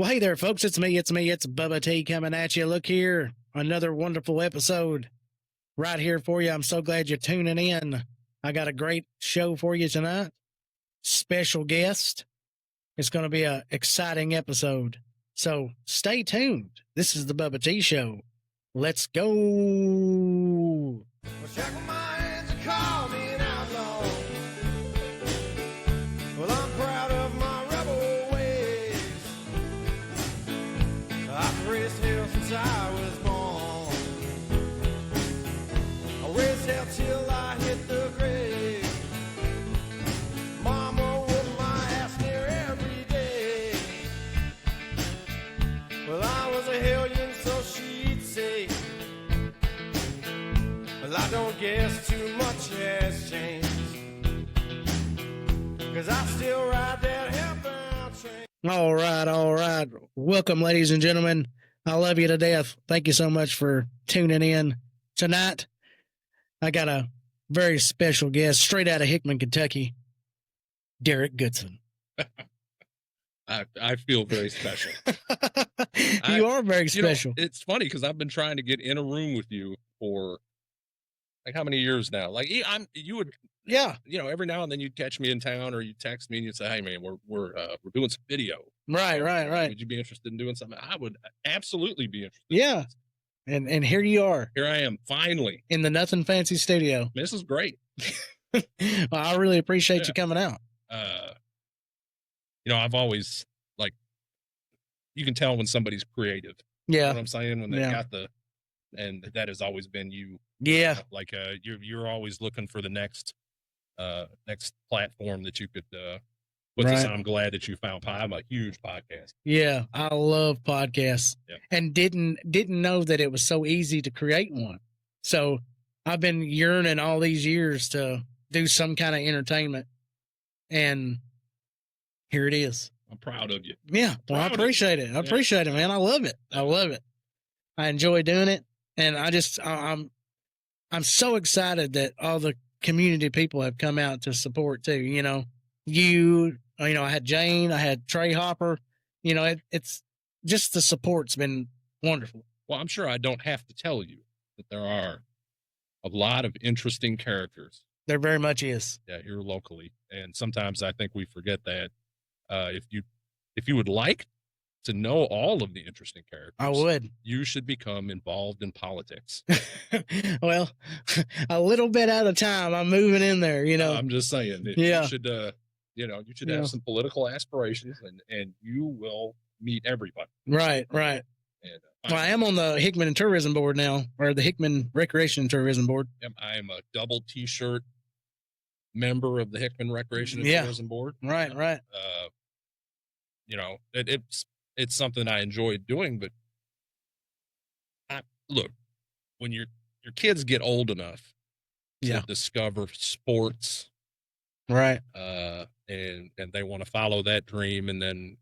Well, hey there, folks. It's me. It's Bubba T coming at you. Look here, another wonderful episode right here for you. I'm so glad you're tuning in. I got a great show for you tonight. Special guest. It's going to be an exciting episode. So stay tuned. This is the Bubba T Show. Let's go. Well, shackle my hands and call me an outlaw. Well, I'm proud of my rebel ways. I've raised hell since I was born. I raised hell till I hit the grave. Mama whooped my ass near every day. Well, I was a hellion, so she'd say. Well, I don't guess too much has changed, 'cause I still ride that hellbound train. All right. Welcome, ladies and gentlemen. I love you to death. Thank you so much for tuning in tonight. I got a very special guest straight out of Hickman, Kentucky, Derek Goodson. I feel very special. You are very special. It's funny because I've been trying to get in a room with you for like how many years now? Like you would, Yeah. every now and then you'd catch me in town or you'd text me and you'd say, "Hey man, we're doing some video. Right. Would you be interested in doing something?" I would absolutely be interested. Yeah. And here you are Here I am finally in the Nothing Fancy studio. This is great. Well, I really appreciate you coming out. I've always you can tell when somebody's creative. You know Yeah. what I'm saying? When they Yeah. got and that has always been you. Yeah. You're always looking for the next platform that you could put this Right. on. I'm glad that you found I'm a huge podcast. Yeah. I love podcasts. Yeah. And didn't know that it was so easy to create one. So I've been yearning all these years to do some kind of entertainment. And here it is. I'm proud of you. Yeah. Well, I Proud of appreciate it. I appreciate it, man. I love it. I enjoy doing it. And I'm so excited that all the community people have come out to support too. I had Jane, I had Trey Hopper, it's just the support's been wonderful. Well, I'm sure I don't have to tell you that there are a lot of interesting characters. There very much is. Yeah, here locally. And sometimes I think we forget that. If you would like to know all of the interesting characters, I would. You should become involved in politics. Well, a little bit at a time. I'm moving in there, I'm just saying that Yeah. you should have some political aspirations and you will meet everybody. Right. And Well, I am on the Hickman and Tourism Board now, or the Hickman Recreation and Tourism Board. I am a double T-shirt member of the Hickman Recreation and Yeah. Tourism Board. Right. It's something I enjoy doing, but look, when your kids get old enough to discover sports, Right. and they want to follow that dream, and then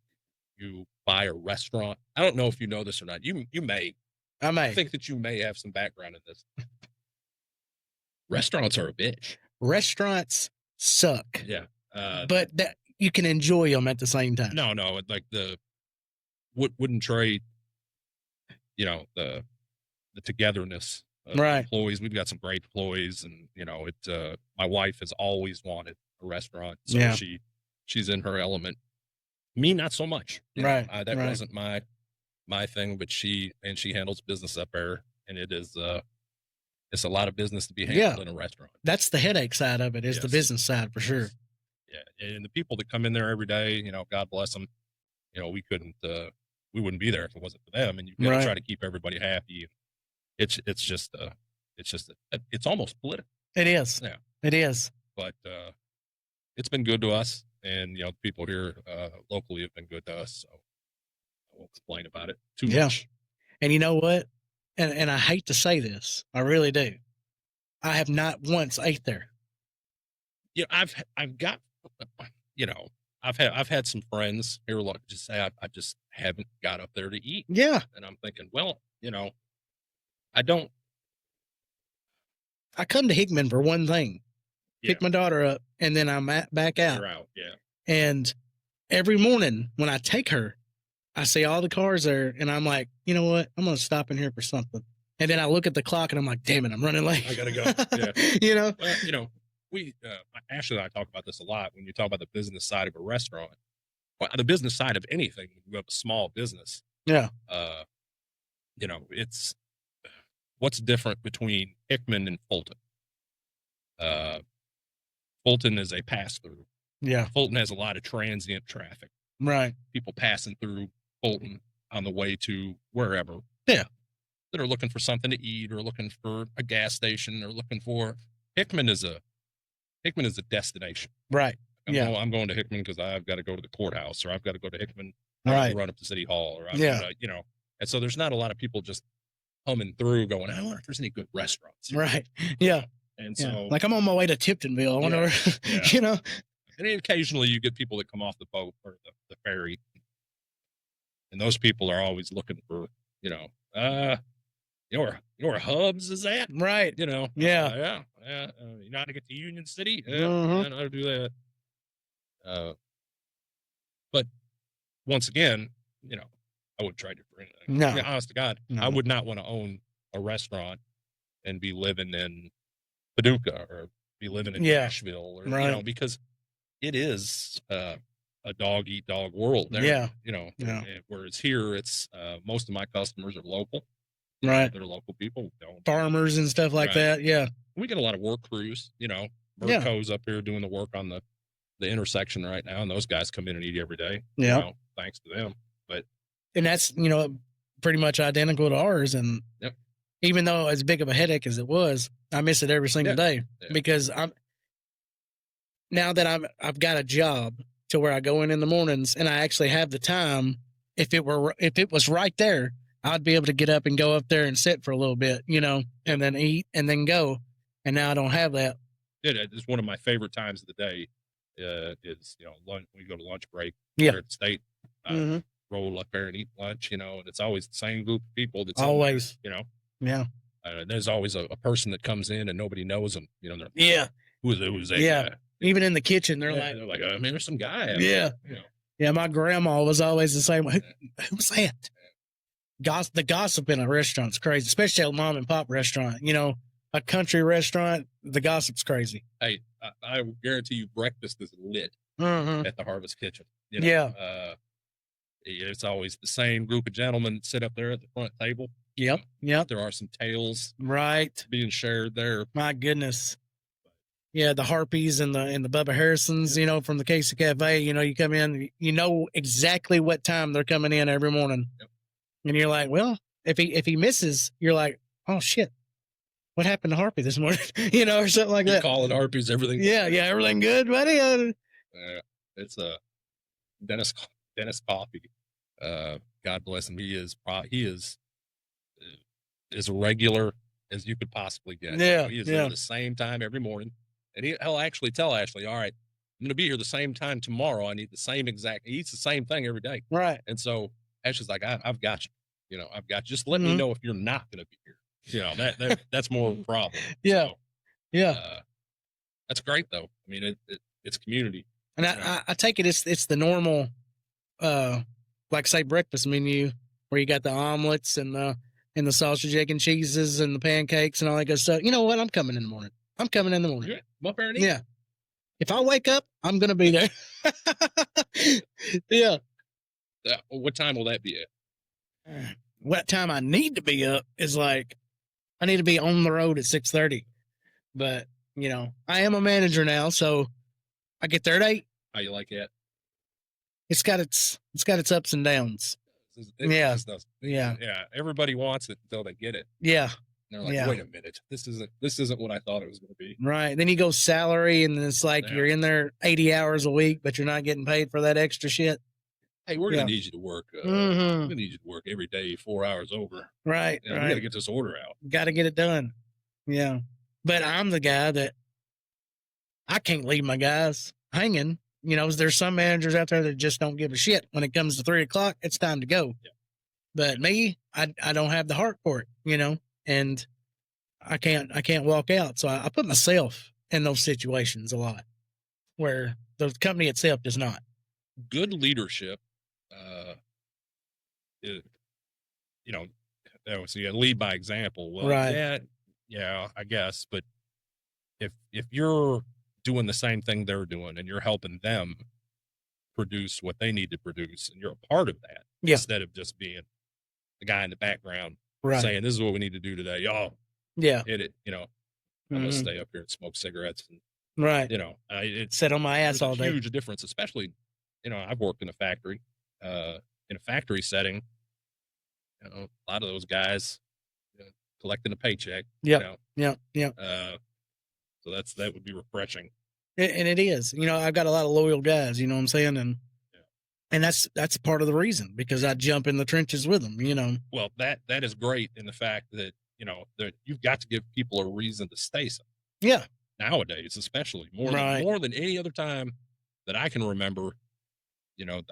you buy a restaurant. I don't know if you know this or not. You may. I may. I think that you may have some background in this. Restaurants are a bitch. Restaurants suck. Yeah. But that you can enjoy them at the same time. No, like the wouldn't trade, the togetherness of Right. employees. We've got some great employees, and my wife has always wanted a restaurant, so Yeah. she's in her element. Me, not so much. Right. That Right. wasn't my thing, but she handles business up there, and it is it's a lot of business to be handled in a restaurant. That's the headache side of it, is the Yes. business side for sure. Yeah, and the people that come in there every day, God bless them. We wouldn't be there if it wasn't for them. And you got to Right. try to keep everybody happy. It's almost political. It is. Yeah. It is. But it's been good to us, and the people here locally have been good to us. So I won't complain about it too Yeah. much. And you know what? And I hate to say this, I really do. I have not once ate there. I've got, I've had some friends here just say I just haven't got up there to eat. Yeah. And I'm thinking, well, I don't. I come to Hickman for one thing. Yeah. Pick my daughter up, and then I'm back out. You're out. Yeah. And every morning when I take her, I see all the cars there, and I'm like, you know what? I'm going to stop in here for something. And then I look at the clock, and I'm like, damn it, I'm running late. I gotta go. Yeah. You know? Well, we Ashley and I talk about this a lot when you talk about the business side of a restaurant. Well, the business side of anything, when you have a small business. Yeah. It's what's different between Hickman and Fulton. Fulton is a pass through. Yeah. Fulton has a lot of transient traffic. Right. People passing through Fulton on the way to wherever. Yeah. That are looking for something to eat or looking for a gas station or looking for Hickman is a destination. Right. I'm going to Hickman because I've got to go to the courthouse, or I've got to go to Hickman. Right. Run up to City Hall, or I've got to, and so there's not a lot of people just humming through going, I wonder if there's any good restaurants here. Right. Yeah. And so, like, I'm on my way to Tiptonville. I wonder, and then occasionally you get people that come off the boat or the ferry, and those people are always looking for, your hubs is that? Right. You know how to get to Union City? I know how to do that. But once again, I wouldn't trade it for anything. No. I mean, honest to God, I would not want to own a restaurant and be living in Paducah or be living in Nashville, or because it is a dog eat dog world there. Yeah. Whereas here, it's most of my customers are local. Right. They're local people. Farmers and stuff like that. Yeah. We get a lot of work crews, Merco's up here doing the work on the intersection right now, and those guys come in and eat every day. Yeah. Thanks to them. And that's, pretty much identical to ours. And even though as big of a headache as it was, I miss it every single day because now that I've got a job to where I go in the mornings and I actually have the time. If it was right there, I'd be able to get up and go up there and sit for a little bit, and then eat and then go. And now I don't have that. It's one of my favorite times of the day. Is lunch. We go to lunch break here at the state. Roll up there and eat lunch, and it's always the same group of people. That's always, Yeah. There's always a person that comes in and nobody knows them. Who's that guy? Even in the kitchen, they're like, there's some guy. Yeah. My grandma was always the same. Who's that? The gossip in a restaurant's crazy, especially a mom and pop restaurant. A country restaurant, the gossip's crazy. Hey, I guarantee you, breakfast is lit at the Harvest Kitchen. It's always the same group of gentlemen that sit up there at the front table. Yep. There are some tales being shared there. My goodness. Yeah, the Harpies and the Bubba Harrisons, from the Casey Cafe. You come in, exactly what time they're coming in every morning, and you're like, well, if he misses, you're like, oh shit, what happened to Harpy this morning? Or something like that. Calling Harpies, everything. Yeah, everything good, buddy. It's Dennis Coffee. God bless him. He is as regular as you could possibly get. He is there at the same time every morning, and he'll actually tell Ashley, all right, I'm going to be here the same time tomorrow. I need the same exact. He eats the same thing every day. Right. And so Ashley's like, I've got you. I've got you. Just let me know if you're not going to be here. That's more of a problem. Yeah. So, that's great though. I mean, it's community. And I take it it's the normal, like say breakfast menu where you got the omelets and the sausage, egg, and cheeses and the pancakes and all that good stuff. You know what? I'm coming in the morning. Yeah. Come up there and eat. Yeah. If I wake up, I'm going to be there. Yeah. What time will that be at? What time I need to be up is like, I need to be on the road at 6:30. But, I am a manager now, so I get there at 8. How you like that? It's got its ups and downs. Yeah. Everybody wants it until they get it. Yeah. And they're like, wait a minute, this isn't what I thought it was going to be. Right. Then you go salary, and it's like you're in there 80 hours a week, but you're not getting paid for that extra shit. Hey, we're going to need you to work. We're going to need you to work every day, 4 hours over. Right. We got to get this order out. Got to get it done. Yeah. But I'm the guy that I can't leave my guys hanging. There's some managers out there that just don't give a shit. When it comes to 3 o'clock, it's time to go. Yeah. But me, I don't have the heart for it, and I can't walk out. So I put myself in those situations a lot where the company itself does not. Good leadership you know, so you lead by example. Well, right. yeah, I guess. But if you're doing the same thing they're doing and you're helping them produce what they need to produce, and you're a part of that, instead of just being the guy in the background saying, "This is what we need to do today, y'all." Hit it. I'm gonna stay up here and smoke cigarettes. And, it sit on my ass all day. Huge difference, especially, I've worked in a factory, in a factory setting. A lot of those guys collecting a paycheck. Yeah. So that would be refreshing. And it is. I've got a lot of loyal guys. You know what I'm saying? And that's part of the reason, because I jump in the trenches with them. Well, that is great in the fact that that you've got to give people a reason to stay. Yeah. Nowadays, especially more than any other time that I can remember.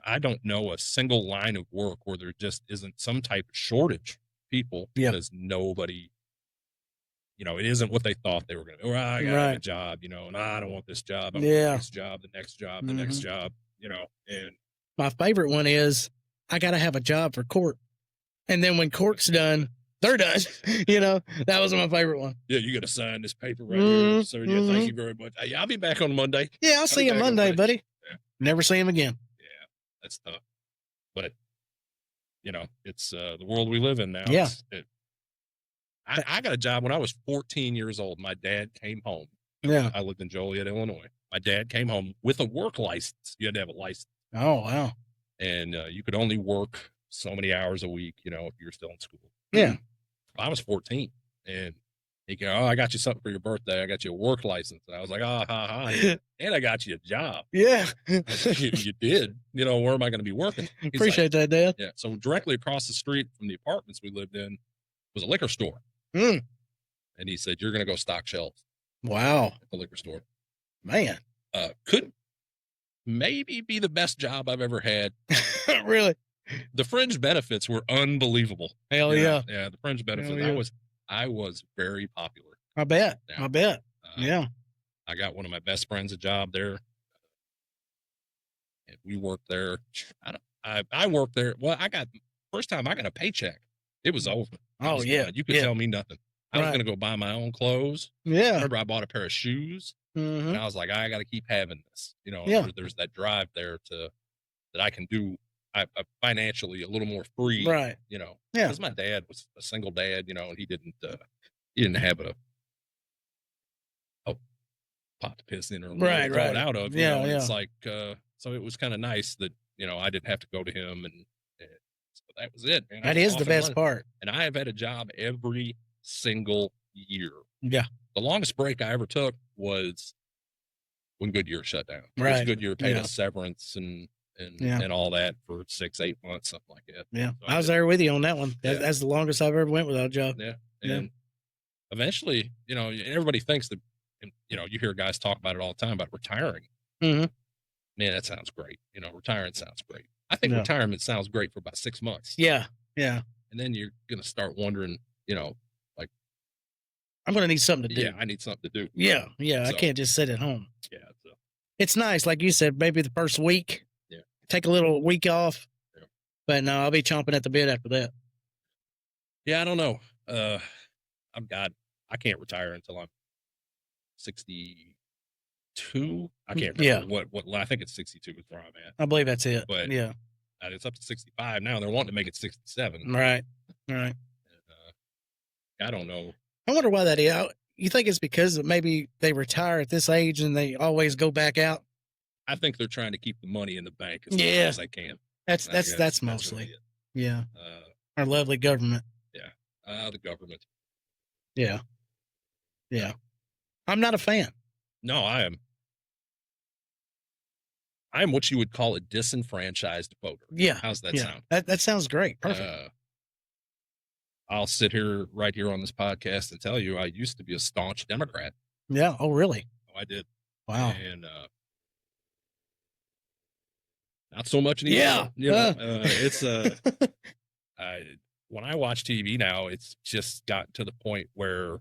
I don't know a single line of work where there just isn't some type of shortage of people because nobody, it isn't what they thought they were going to do. Well, I got a job, and I don't want this job. I want this job, the next job, the next job, and my favorite one is I got to have a job for court. And then when court's done, they're done. That was my favorite one. Yeah, you got to sign this paper right here. So thank you very much. Hey, I'll be back on Monday. Yeah, I'll see you Monday, buddy. Yeah. Never see him again. Yeah, that's tough. But it's the world we live in now. Yeah. I got a job when I was 14 years old. My dad came home. Yeah. I lived in Joliet, Illinois. My dad came home with a work license. You had to have a license. Oh, wow. And you could only work so many hours a week, if you're still in school. Yeah. I was 14, and he go, "Oh, I got you something for your birthday. I got you a work license." And I was like, "Oh, ha. And I got you a job." Yeah. You did. Where am I going to be working? Appreciate that, Dad. Yeah. So directly across the street from the apartments we lived in was a liquor store. And he said, "You're going to go stock shelves." Wow. At the liquor store. Man. Could maybe be the best job I've ever had. Really? The fringe benefits were unbelievable. Hell yeah. Yeah, the fringe benefits. I was very popular. I bet. Yeah. I bet. Yeah. I got one of my best friends a job there. And we worked there. I worked there. Well, first time I got a paycheck. It was over. Oh, yeah. You could tell me nothing. I was going to go buy my own clothes. Yeah. I remember I bought a pair of shoes. And I was like, I got to keep having this. There's that drive there that I can do. I financially a little more free, right? Because my dad was a single dad, and he didn't have a pot to piss in or right it out of, yeah. It's like so it was kind of nice that I didn't have to go to him, and so that was it. Man. That is the best part. And I have had a job every single year. Yeah, the longest break I ever took was when Goodyear shut down. Right, Goodyear paid us severance and all that for 6-8 months, something like that. Yeah. So I was there with you on that one. That's the longest I've ever went without a job. Yeah. And eventually, everybody thinks that, you hear guys talk about it all the time about retiring. Man, that sounds great. Retiring sounds great. I think retirement sounds great for about 6 months. Yeah. Yeah. And then you're going to start wondering, like, I'm going to need something to do. Yeah. I need something to do. Yeah. Yeah. So, I can't just sit at home. Yeah. So. It's nice. Like you said, maybe the first week. Take a little week off, but no, I'll be chomping at the bit after that. Yeah, I don't know. I can't retire until I'm 62. I can't remember what I think it's 62 is where I'm at. I believe that's it. But it's up to 65 now. They're wanting to make it 67. Right. And, I don't know. I wonder why that is. You think it's because maybe they retire at this age and they always go back out? I think they're trying to keep the money in the bank as long as they can. That's mostly. Really our lovely government. Yeah. The government. Yeah. Yeah. I'm not a fan. No, I am. I'm what you would call a disenfranchised voter. Yeah. How's that sound? That sounds great. Perfect. I'll sit here right here on this podcast and tell you I used to be a staunch Democrat. Yeah. Oh, really? Oh, I did. Wow. And not so much anymore. Yeah. It's when I watch TV now, it's just gotten to the point where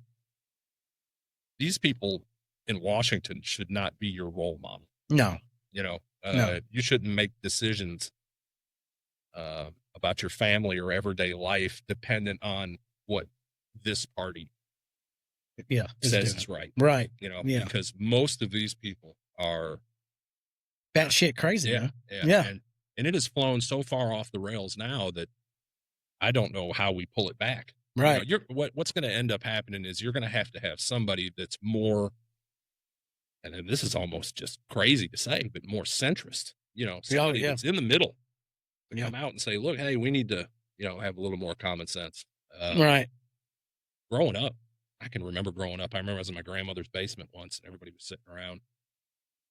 these people in Washington should not be your role model. No. You shouldn't make decisions about about your family or everyday life dependent on what this party says is right. Right. Because most of these people are batshit crazy. Yeah. And it has flown so far off the rails now that I don't know how we pull it back. Right. What's going to end up happening is you're going to have somebody that's more, and then this is almost just crazy to say, but more centrist, somebody that's in the middle to come out and say, look, hey, we need to, have a little more common sense. Right. Growing up, I can remember growing up. I remember I was in my grandmother's basement once and everybody was sitting around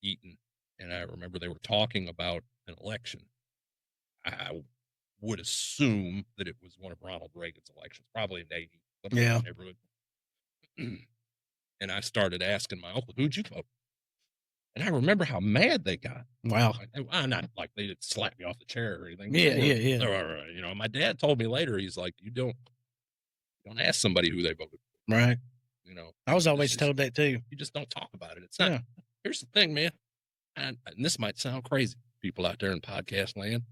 eating. And I remember they were talking about an election. I would assume that it was one of Ronald Reagan's elections, probably in the 80s. Neighborhood. And I started asking my uncle, who'd you vote? And I remember how mad they got. Wow. Not like they didn't slap me off the chair or anything. Yeah. My dad told me later, he's like, you don't ask somebody who they voted for. Right. I was always told that too. You just don't talk about it. It's not. Here's the thing, man. And this might sound crazy, people out there in podcast land.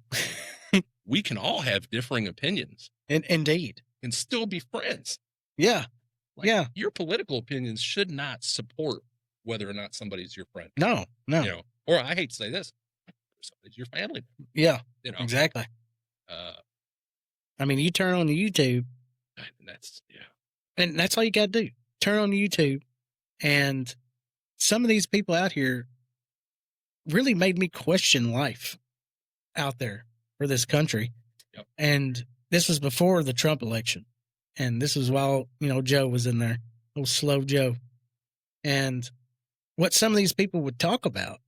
We can all have differing opinions. Indeed. And still be friends. Yeah. Your political opinions should not support whether or not somebody's your friend. No. Or I hate to say this, somebody's your family. Yeah. Exactly. I mean, you turn on the YouTube. And that's all you got to do. Turn on YouTube. And some of these people out here really made me question life out there for this country. Yep. And this was before the Trump election. And this was while, Joe was in there, old slow Joe. And what some of these people would talk about.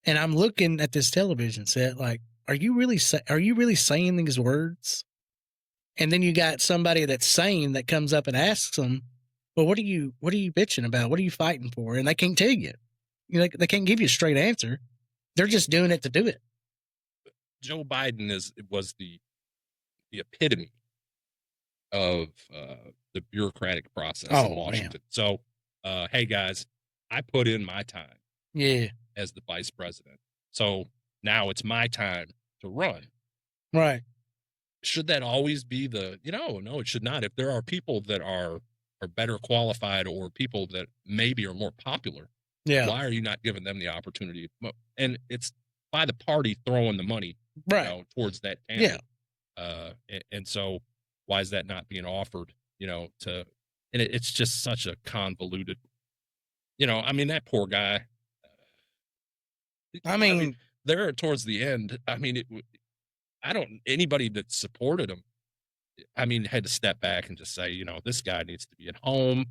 And I'm looking at this television set like, are you really saying these words? And then you got somebody that's sane that comes up and asks them, well, what are you bitching about? What are you fighting for? And they can't tell you. They can't give you a straight answer. They're just doing it to do it. Joe Biden was the epitome of the bureaucratic process in Washington. Man. So, hey guys, I put in my time. Yeah. As the vice president. So now it's my time to run. Right. Should that always be no, it should not. If there are people that are better qualified or people that maybe are more popular, why are you not giving them the opportunity? And it's by the party throwing the money towards that candidate. Yeah. And so why is that not being offered, and it's just such a convoluted, that poor guy. I mean, there towards the end, anybody that supported him, had to step back and just say, this guy needs to be at home,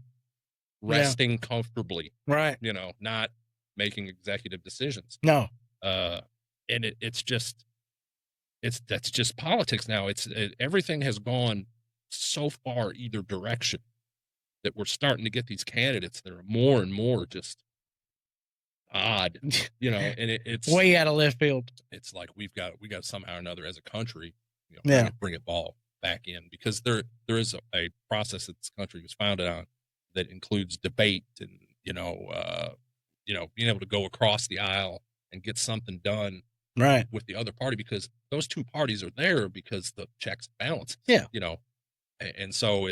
resting comfortably. Right. Not making executive decisions. No. And that's just politics now. Everything has gone so far either direction that we're starting to get these candidates that are more and more just odd, and it's way out of left field. It's like we got somehow or another as a country, bring it all back in, because there is a process that this country was founded on that includes debate and being able to go across the aisle and get something done with the other party, because those two parties are there because the checks and balances. And so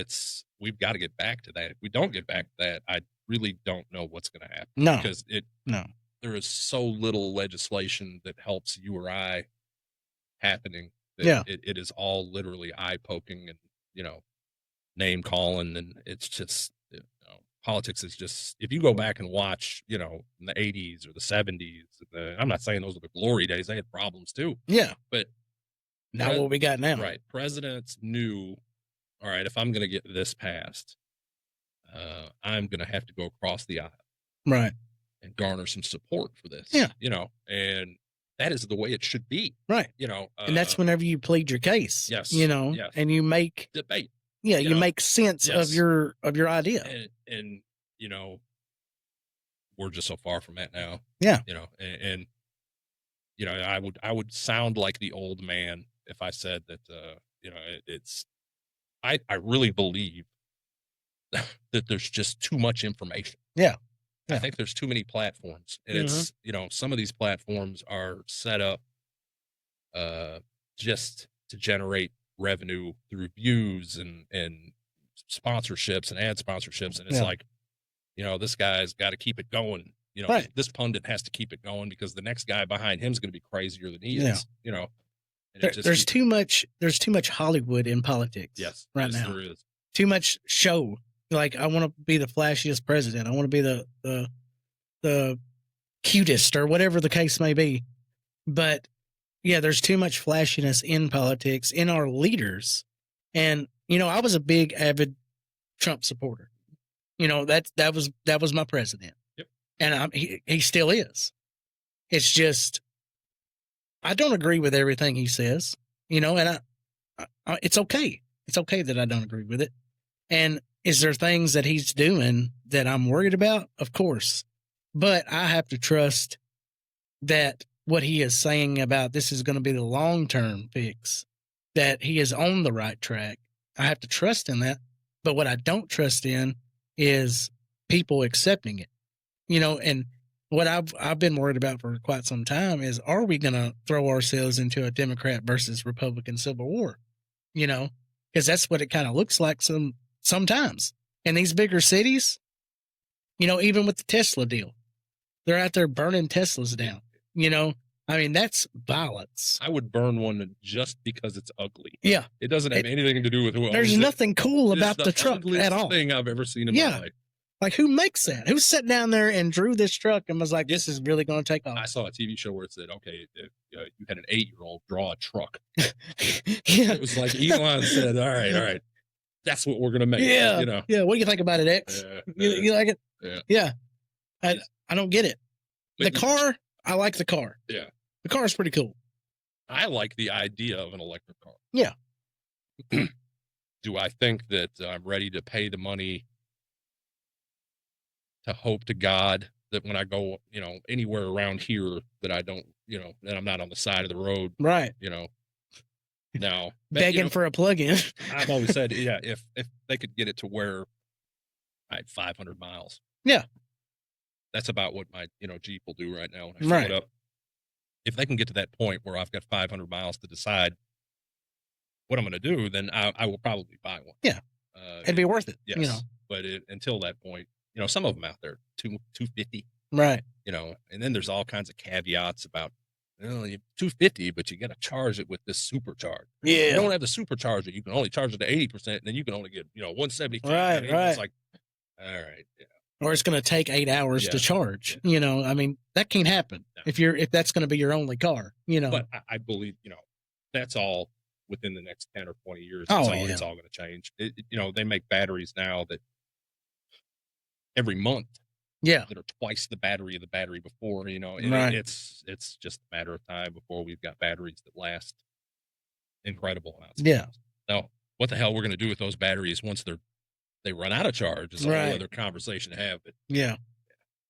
we've got to get back to that. If we don't get back to that, I really don't know what's going to happen. No, because there is so little legislation that helps you or I happening. That it is all literally eye poking and name calling, and it's just politics is just, if you go back and watch in the 80s or the 70s, I'm not saying those are the glory days, they had problems too. Yeah, but not what we got now. Right, presidents knew, all right, if I'm going to get this passed, I'm going to have to go across the aisle. Right. And garner some support for this. Yeah. And that is the way it should be. Right. And that's whenever you plead your case. Yes. Yes. And you make debate. Yeah. You make sense of your idea. And we're just so far from that now. Yeah. And I would sound like the old man if I said that, I really believe that there's just too much information. Yeah. I think there's too many platforms, and it's, some of these platforms are set up, just to generate revenue through views and sponsorships and ad sponsorships. And it's like, this guy's got to keep it going. This pundit has to keep it going because the next guy behind him is going to be crazier than he is, There's too much Hollywood in politics. Yes. Right now. There is. Too much show. Like, I want to be the flashiest president. I want to be the cutest or whatever the case may be. But yeah, there's too much flashiness in politics, in our leaders. And, I was a big avid Trump supporter. That was my president. Yep. And he still is. It's just, I don't agree with everything he says, and it's okay. It's okay that I don't agree with it. And is there things that he's doing that I'm worried about? Of course. But I have to trust that what he is saying about this is going to be the long-term fix, that he is on the right track. I have to trust in that. But what I don't trust in is people accepting it, and what I've been worried about for quite some time is, are we going to throw ourselves into a Democrat versus Republican civil war? Because that's what it kind of looks like sometimes in these bigger cities, even with the Tesla deal, they're out there burning Teslas down, I mean, that's violence. I would burn one just because it's ugly. Yeah. It doesn't have anything to do with who there's nothing cool about the truck at all. Thing I've ever seen in my life. Like, who makes that? Who sat down there and drew this truck and was like, this is really going to take off? I saw a TV show where it said, okay, if you had an 8-year-old draw a truck. It was like Elon said, all right. That's what we're going to make. Yeah. Yeah. What do you think about it, X? You like it? Yeah. I don't get it. The car, I like the car. Yeah. The car is pretty cool. I like the idea of an electric car. Yeah. Do I think that I'm ready to pay the money to hope to God that when I go, anywhere around here that I don't, that I'm not on the side of the road. Right. Now begging for a plug-in. I've always said, if they could get it to where I had 500 miles. Yeah. That's about what my, Jeep will do right now when I fill it up. If they can get to that point where I've got 500 miles to decide what I'm going to do, then I will probably buy one. Yeah. It'd be worth it. Yes. But until that point, some of them out there, $250. Right. And then there's all kinds of caveats about, $250, but you got to charge it with this supercharger. Yeah. If you don't have the supercharger, you can only charge it to 80%, and then you can only get, 173. Right. It's like, all right. Yeah. Or it's going to take 8 hours to charge. I mean, that can't happen if that's going to be your only car, But I believe, that's all within the next 10 or 20 years. It's all going to change. They make batteries now that every month, that are twice the battery of the battery before, and it's just a matter of time before we've got batteries that last incredible amounts of time. Now, what the hell we're going to do with those batteries once they run out of charge is a whole other conversation to have. But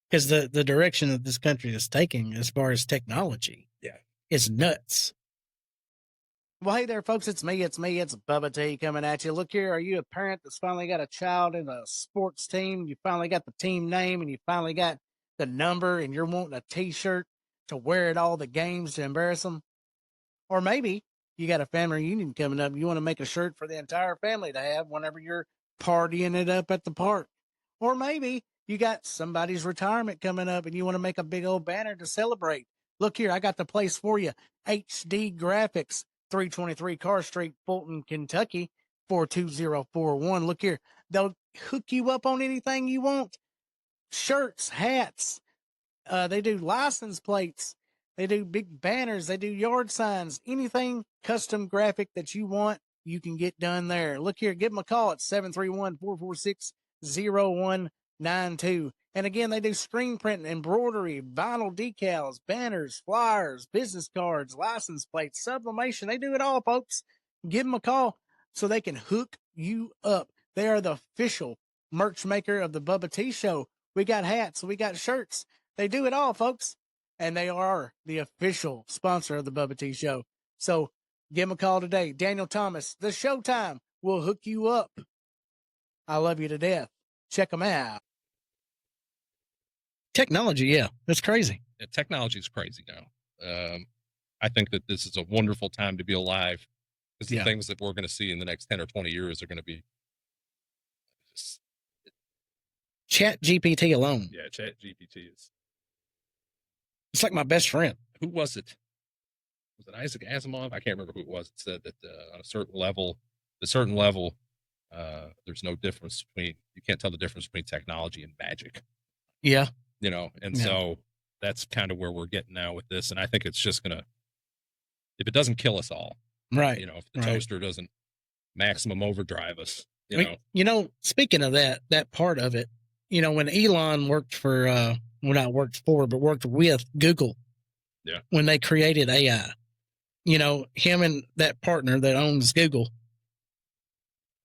because the direction that this country is taking as far as technology is nuts. Well, hey there, folks. It's me. It's Bubba T coming at you. Look here. Are you a parent that's finally got a child in a sports team? You finally got the team name and you finally got the number and you're wanting a T-shirt to wear at all the games to embarrass them? Or maybe you got a family reunion coming up and you want to make a shirt for the entire family to have whenever you're partying it up at the park. Or maybe you got somebody's retirement coming up and you want to make a big old banner to celebrate. Look here, I got the place for you. HD Graphics, 323 Carr Street, Fulton, Kentucky, 42041. Look here, they'll hook you up on anything you want. Shirts, hats, they do license plates, they do big banners, they do yard signs, anything custom graphic that you want, you can get done there. Look here, give them a call at 731-446-0192. And again, they do screen printing, embroidery, vinyl decals, banners, flyers, business cards, license plates, sublimation. They do it all, folks. Give them a call so they can hook you up. They are the official merch maker of the Bubba T Show. We got hats, we got shirts. They do it all, folks. And they are the official sponsor of the Bubba T Show. So give them a call today. Daniel Thomas, the Showtime will hook you up. I love you to death. Check them out. Technology, that's crazy. Technology is crazy now. I think that this is a wonderful time to be alive. Because the things that we're going to see in the next 10 or 20 years are going to be just, Chat GPT alone. Yeah, Chat GPT is. It's like my best friend. Who was it? Was it Isaac Asimov? I can't remember who it was. It said that on a certain level, there's no difference between, you can't tell the difference between technology and magic. Yeah. You know, and so that's kind of where we're getting now with this. And I think it's just going to, if it doesn't kill us all, right. You know, if the toaster doesn't maximum overdrive us, speaking of that part of it, you know, when Elon worked for, not worked for, but worked with Google, when they created AI, you know, him and that partner that owns Google,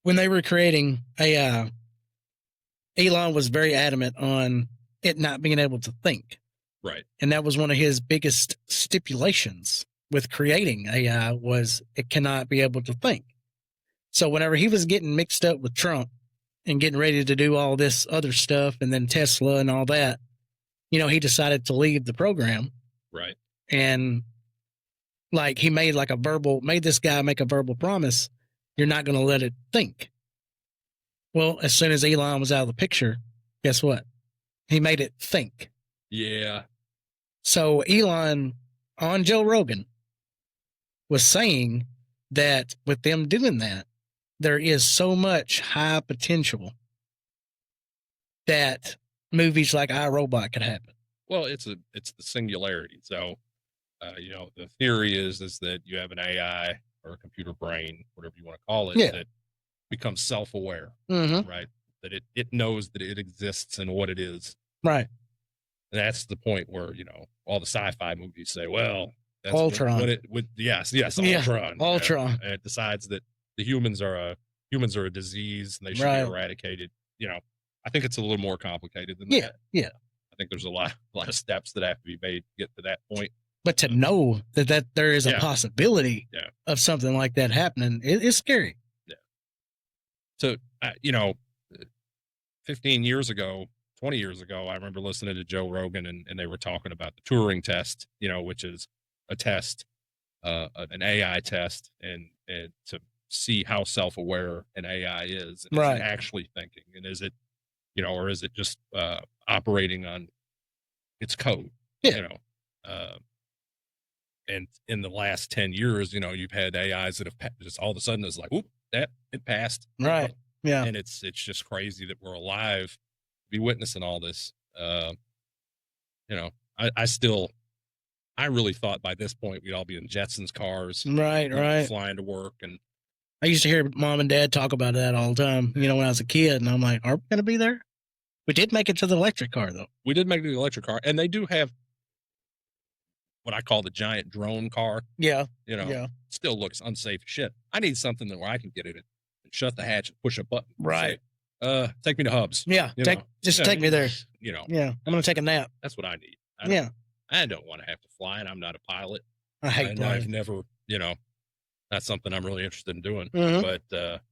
when they were creating AI, Elon was very adamant on it not being able to think. Right. And that was one of his biggest stipulations with creating AI was it cannot be able to think. So whenever he was getting mixed up with Trump and getting ready to do all this other stuff and then Tesla and all that, you know, he decided to leave the program. Right. And like he made this guy make a verbal promise. You're not going to let it think. Well, as soon as Elon was out of the picture, guess what? He made it think. Yeah. So Elon on Joe Rogan was saying that with them doing that, there is so much high potential that movies like iRobot could happen. Well, it's the singularity. So, you know, the theory is that you have an AI or a computer brain, whatever you want to call it, that becomes self-aware, right? That it knows that it exists and what it is. Right. And that's the point where, you know, all the sci-fi movies say, well, that's Ultron. Yes, Ultron. Ultron. And it decides that the humans are a disease and they should be eradicated. You know, I think it's a little more complicated than that. Yeah. I think there's a lot of steps that have to be made to get to that point. But to know that there is a possibility of something like that happening, it's scary. Yeah. So, you know, 15 years ago, 20 years ago, I remember listening to Joe Rogan and they were talking about the Turing test, you know, which is a test, an AI test, and to see how self-aware an AI is, and is it actually thinking, and is it, you know, or is it just operating on its code, you know? And in the last 10 years, you know, you've had AIs that have just all of a sudden it's like, whoop, it passed. Right. Yeah. And it's just crazy that we're alive to be witnessing all this. You know, I really thought by this point we'd all be in Jetsons cars. Right. Flying to work. And I used to hear mom and dad talk about that all the time, you know, when I was a kid, and I'm like, are we going to be there? We did make it to the electric car, though. We did make it to the electric car, and they do have what I call the giant drone car. Yeah. You know, still looks unsafe as shit. I need something where I can get in it and shut the hatch and push a button. Right. Say, take me to Hubs. Yeah. Take me there. You know. Yeah. I'm going to take a nap. That's what I need. I don't want to have to fly, and I'm not a pilot. I hate flying. I've never, you know, that's something I'm really interested in doing. Mm-hmm. But,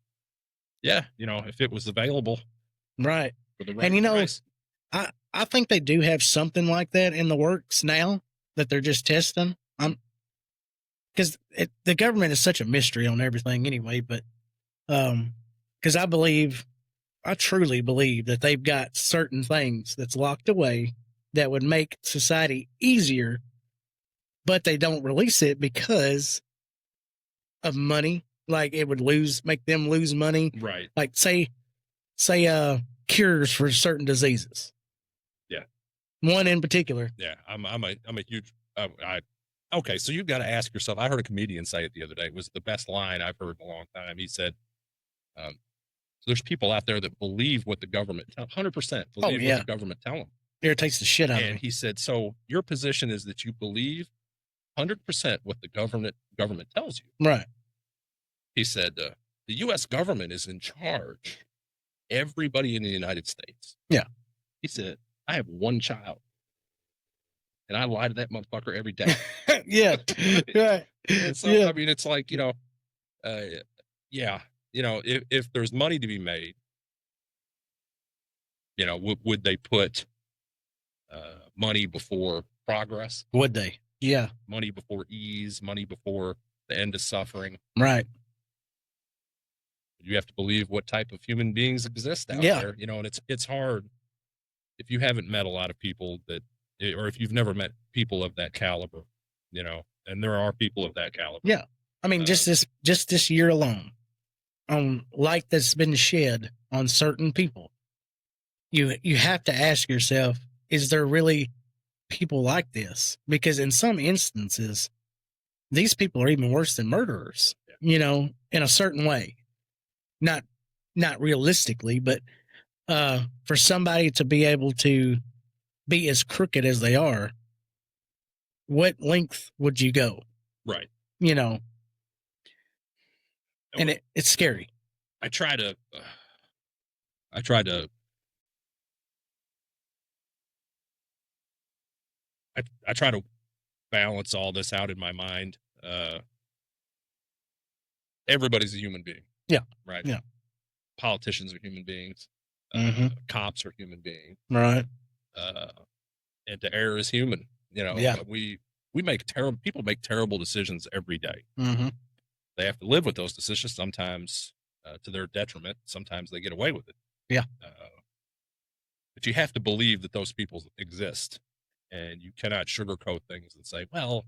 yeah, you know, if it was available. Right. And, you know, price. I think they do have something like that in the works now that they're just testing. Because the government is such a mystery on everything anyway, but because I truly believe that they've got certain things that's locked away that would make society easier, but they don't release it because of money. Like it would make them lose money. Right. Like say cures for certain diseases. Yeah. One in particular. Yeah. I'm a huge, okay. So you've got to ask yourself, I heard a comedian say it the other day. It was the best line I've heard in a long time. He said, so there's people out there that believe what the government, 100% believe what the government tell them. Irritates the shit out of them. And he said, so your position is that you believe 100% what the government tells you. Right. He said, the U.S. government is in charge. Everybody in the United States. Yeah. He said, I have one child. And I lie to that motherfucker every day. Yeah. Right. And so, I mean, it's like, you know, you know, if there's money to be made, you know, would they put money before progress? Would they? Yeah. Money before ease, money before the end of suffering. Right. You have to believe what type of human beings exist out there, you know, and it's hard if you haven't met a lot of people that, or if you've never met people of that caliber, you know, and there are people of that caliber. Yeah. I mean, just this year alone, on light that's been shed on certain people, you have to ask yourself, is there really people like this? Because in some instances, these people are even worse than murderers, you know, in a certain way. Not realistically, but for somebody to be able to be as crooked as they are, what length would you go? Right. You know, and it's scary. I try to balance all this out in my mind. Everybody's a human being. Yeah. Right. Yeah. Politicians are human beings. Cops are human beings. Right. And to err is human. You know, people make terrible decisions every day. They have to live with those decisions, sometimes to their detriment. Sometimes they get away with it. Yeah. But you have to believe that those people exist, and you cannot sugarcoat things and say, well,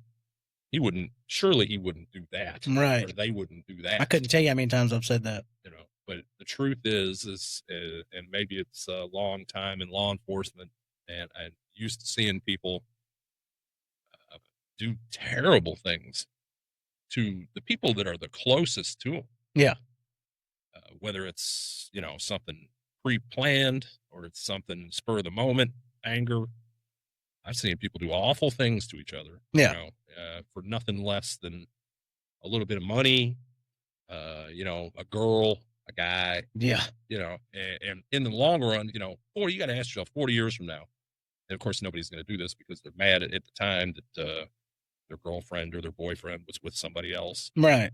surely he wouldn't do that. Right. Or they wouldn't do that. I couldn't tell you how many times I've said that. You know, but the truth is, and maybe it's a long time in law enforcement, and I'm used to seeing people do terrible things to the people that are the closest to them. Yeah. Whether it's, you know, something pre-planned or it's something spur of the moment, anger. I've seen people do awful things to each other. Yeah. You know, for nothing less than a little bit of money, you know, a girl, a guy. Yeah. You know, and in the long run, you know, you got to ask yourself 40 years from now. And of course, nobody's going to do this because they're mad at the time that their girlfriend or their boyfriend was with somebody else. Right.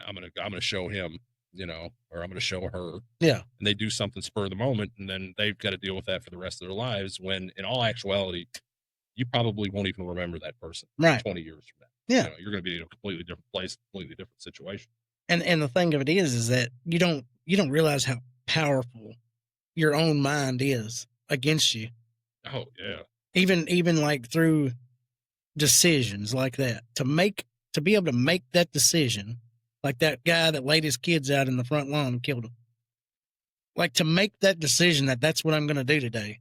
I'm gonna show him, you know, or I'm gonna show her. Yeah. And they do something spur of the moment, and then they've got to deal with that for the rest of their lives. When in all actuality, you probably won't even remember that person. Right. 20 years from now. Yeah. You know, you're going to be in a completely different place, completely different situation. And the thing of it is that you don't realize how powerful your own mind is against you. Oh yeah. Even like through decisions like that, to be able to make that decision, like that guy that laid his kids out in the front lawn and killed them. Like, to make that decision that's what I'm going to do today.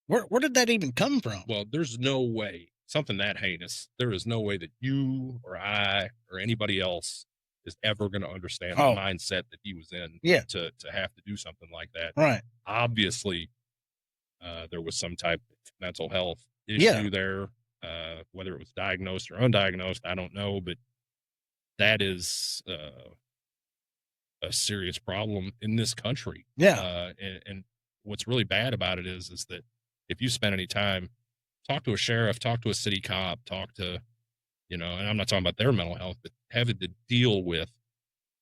Yeah. Where did that even come from? Well, there's no way, something that heinous, there is no way that you or I or anybody else is ever going to understand the mindset that he was in. Yeah. To have to do something like that. Right. Obviously, there was some type of mental health issue there. Whether it was diagnosed or undiagnosed, I don't know, but that is a serious problem in this country. Yeah. And what's really bad about it is that if you spend any time, talk to a sheriff, talk to a city cop, talk to, you know, and I'm not talking about their mental health, but having to deal with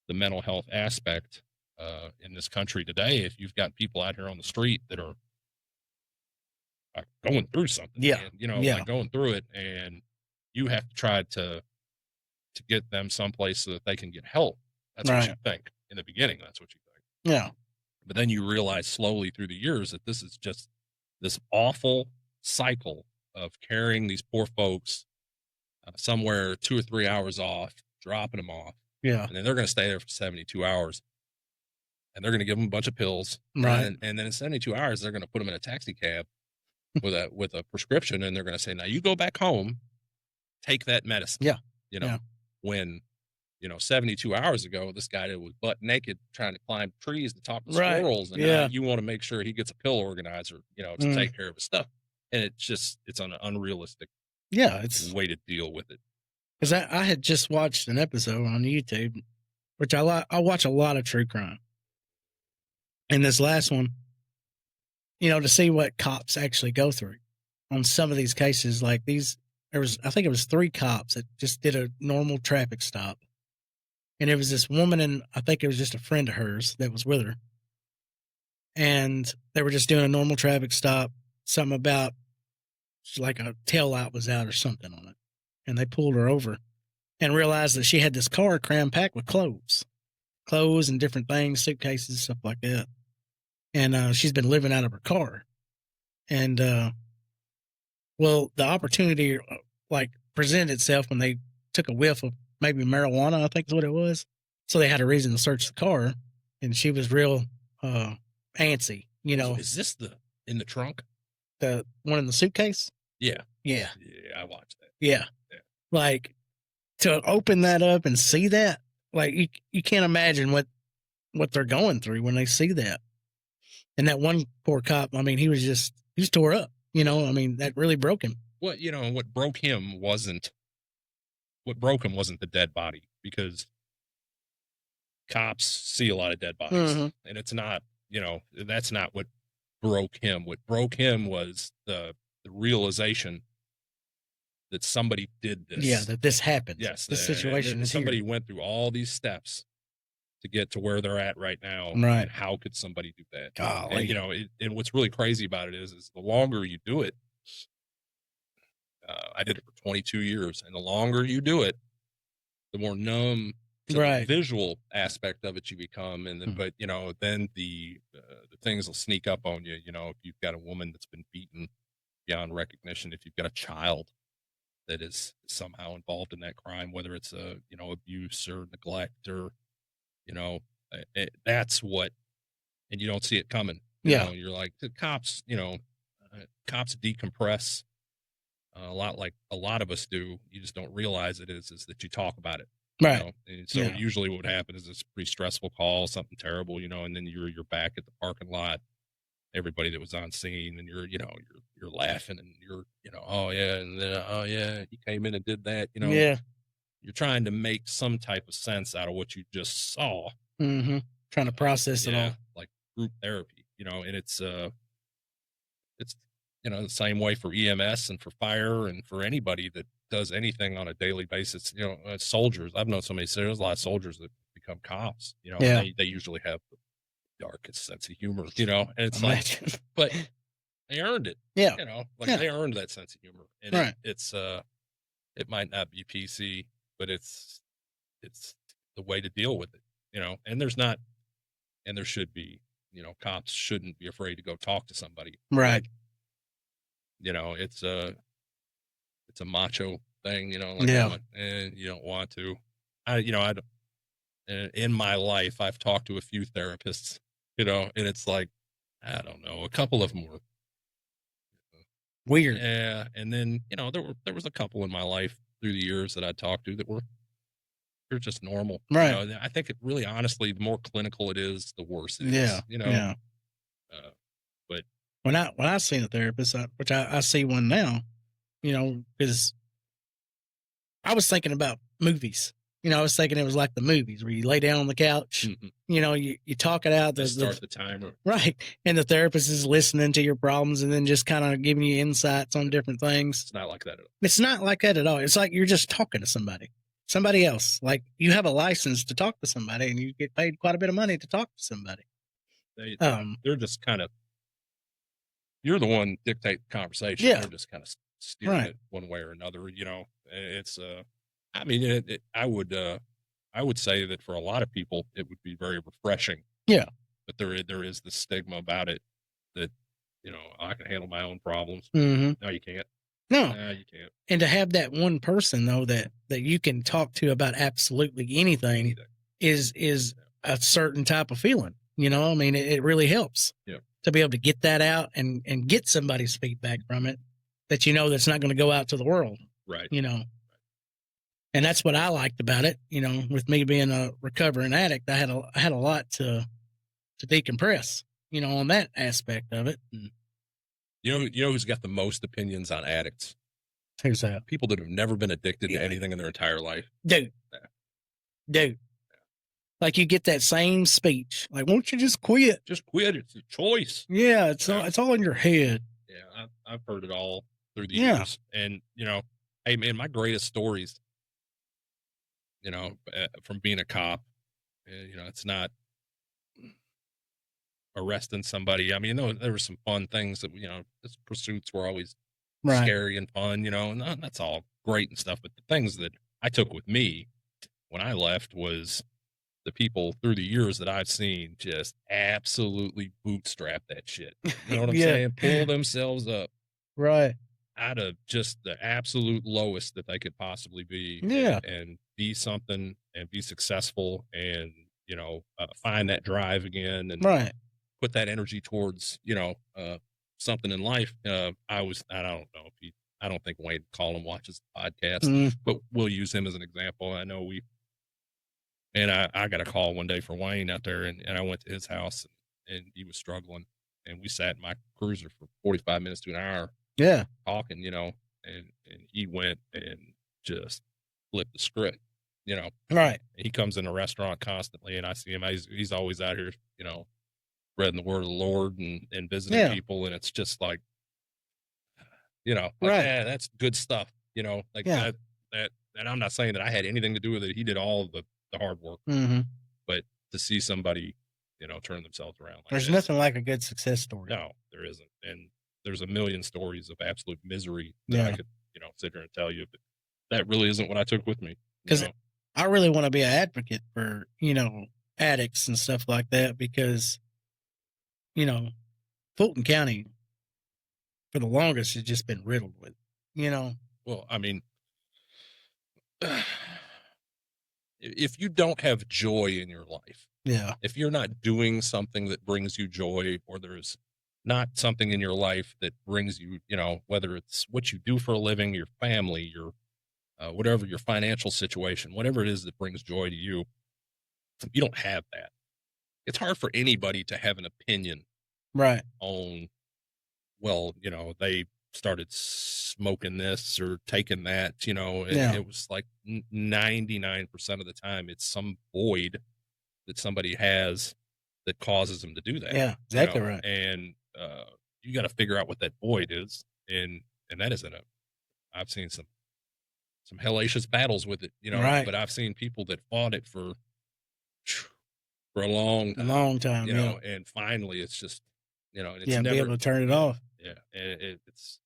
the mental health aspect in this country today. If you've got people out here on the street that are going through something, and, you know, like going through it, and you have to try to get them someplace so that they can get help. That's what you think in the beginning. That's what you think. Yeah. But then you realize slowly through the years that this is just this awful cycle of carrying these poor folks somewhere 2 or 3 hours off, dropping them off. Yeah. And then they're going to stay there for 72 hours. And they're going to give them a bunch of pills. Right. And then in 72 hours, they're going to put them in a taxi cab with a prescription, and they're going to say, now you go back home, take that medicine. Yeah. You know, when, you know, 72 hours ago, this guy that was butt naked trying to climb trees to talk to squirrels, and now you want to make sure he gets a pill organizer, you know, to take care of his stuff. And it's an unrealistic way to deal with it. Because I had just watched an episode on YouTube, which I watch a lot of true crime. And this last one, you know, to see what cops actually go through on some of these cases, like I think it was 3 cops that just did a normal traffic stop. And it was this woman, and I think it was just a friend of hers that was with her. And they were just doing a normal traffic stop, something about like a tail light was out or something on it. And they pulled her over and realized that she had this car crammed packed with clothes clothes and different things, suitcases, stuff like that. And she's been living out of her car. And well, the opportunity like presented itself when they took a whiff of maybe marijuana, I think is what it was. So they had a reason to search the car, and she was real antsy, you know. Is this in the trunk? The one in the suitcase? Yeah. Yeah. Yeah, I watched that. Yeah. Like, to open that up and see that, like, you can't imagine what they're going through when they see that. And that one poor cop, I mean, he was tore up, you know. I mean, that really broke him. Well, you know, what broke him wasn't the dead body, because cops see a lot of dead bodies, and it's not, you know, that's not what broke him. What broke him was the realization that somebody did this. Yeah, that this happened. Yes, this situation is somebody here. went through all these steps to get to where they're at right now. Right. And how could somebody do that? Golly. And, you know, and what's really crazy about it is the longer you do it, I did it for 22 years, and the longer you do it, the more numb to the visual aspect of it you become. And then, but you know, then the things will sneak up on you. You know, if you've got a woman that's been beaten beyond recognition, if you've got a child that is somehow involved in that crime, whether it's you know, abuse or neglect, or, you know, that's what, and you don't see it coming. You know, you're like, the cops, you know, cops decompress a lot, like a lot of us do. You just don't realize it is that you talk about it. Right. You know? And so usually what would happen is it's a pretty stressful call, something terrible, you know, and then you're back at the parking lot, everybody that was on scene, and you're laughing, and you're, you know, oh yeah, and then oh yeah, he came in and did that, you know. Yeah. You're trying to make some type of sense out of what you just saw. Mm-hmm. Trying to process it all. Like group therapy, you know, and it's you know, the same way for EMS and for fire and for anybody that does anything on a daily basis. You know, soldiers, I've known so many, there's a lot of soldiers that become cops, you know, and they usually have the darkest sense of humor, you know, and it's like, but they earned it. Yeah. You know, like they earned that sense of humor. And it's it might not be PC, but it's the way to deal with it, you know. And there should be, you know, cops shouldn't be afraid to go talk to somebody. Right. You know, it's a macho thing, you know, like, and you don't want to. In my life, I've talked to a few therapists, you know, and it's like, I don't know, a couple of them were weird. Yeah. And then, you know, there was a couple in my life through the years that I talked to that they're just normal. Right. You know, I think it really, honestly, the more clinical it is, the worse it is. You know. Yeah. But when I seen a therapist, which I see one now, you know, because I was thinking about movies. You know, I was thinking it was like the movies where you lay down on the couch, you know, you talk it out. Start the timer. Right. And the therapist is listening to your problems and then just kind of giving you insights on different things. It's not like that at all. It's not like that at all. It's like you're just talking to somebody else. Like you have a license to talk to somebody and you get paid quite a bit of money to talk to somebody. They're just kind of, you're the one dictating the conversation. Yeah. They're just kind of steering it one way or another. You know, it's, I mean, I would say that for a lot of people, it would be very refreshing. Yeah. But there is the stigma about it that, you know, I can handle my own problems. Mm-hmm. No, you can't. No, you can't. And to have that one person though that you can talk to about absolutely anything is a certain type of feeling. You know, I mean, it really helps. Yeah. To be able to get that out and get somebody's feedback from it that you know that's not going to go out to the world. Right. You know. And that's what I liked about it. You know, with me being a recovering addict, I had a lot to decompress, you know, on that aspect of it. And, you know who's got the most opinions on addicts? Who's that? People that have never been addicted to anything in their entire life. Dude. Like you get that same speech. Like, won't you just quit? Just quit. It's a choice. Yeah, it's all in your head. Yeah, I've heard it all through the years. And, you know, hey, man, my greatest stories, you know, from being a cop, you know, it's not arresting somebody. I mean, there were some fun things that, you know, his pursuits were always scary and fun, you know, and that's all great and stuff. But the things that I took with me when I left was the people through the years that I've seen just absolutely bootstrap that shit. You know what I'm saying? Pull themselves up. Right. Out of just the absolute lowest that they could possibly be. Yeah. And be something and be successful and, you know, find that drive again and put that energy towards, you know, something in life. I don't think Wayne Collin watches the podcast, but we'll use him as an example. I know I got a call one day for Wayne out there and I went to his house and he was struggling and we sat in my cruiser for 45 minutes to an hour. Yeah. Talking, you know, and he went and just flipped the script, you know. Right. He comes in a restaurant constantly and I see him. He's always out here, you know, spreading the word of the Lord and visiting people. And it's just like, you know, like, yeah, that's good stuff, you know, like that. And I'm not saying that I had anything to do with it. He did all the hard work, but to see somebody, you know, turn themselves around. Like there's nothing like a good success story. No, there isn't. And there's a million stories of absolute misery that I could, you know, sit here and tell you, but that really isn't what I took with me. Because I really want to be an advocate for, you know, addicts and stuff like that because, you know, Fulton County for the longest has just been riddled with, you know. Well, I mean, if you don't have joy in your life, if you're not doing something that brings you joy or there's not something in your life that brings you, you know, whether it's what you do for a living, your family, your whatever, your financial situation, whatever it is that brings joy to you, if you don't have that, it's hard for anybody to have an opinion on, well, you know, they started smoking this or taking that, you know, and it was like 99% of the time it's some void that somebody has that causes them to do that. Yeah, exactly, you know? right. And you got to figure out what that void is, and that isn't I've seen some hellacious battles with it, you know, but I've seen people that fought it for a long time, you know, and finally it's just, you know, and it's never be able to turn it off. Yeah, and it's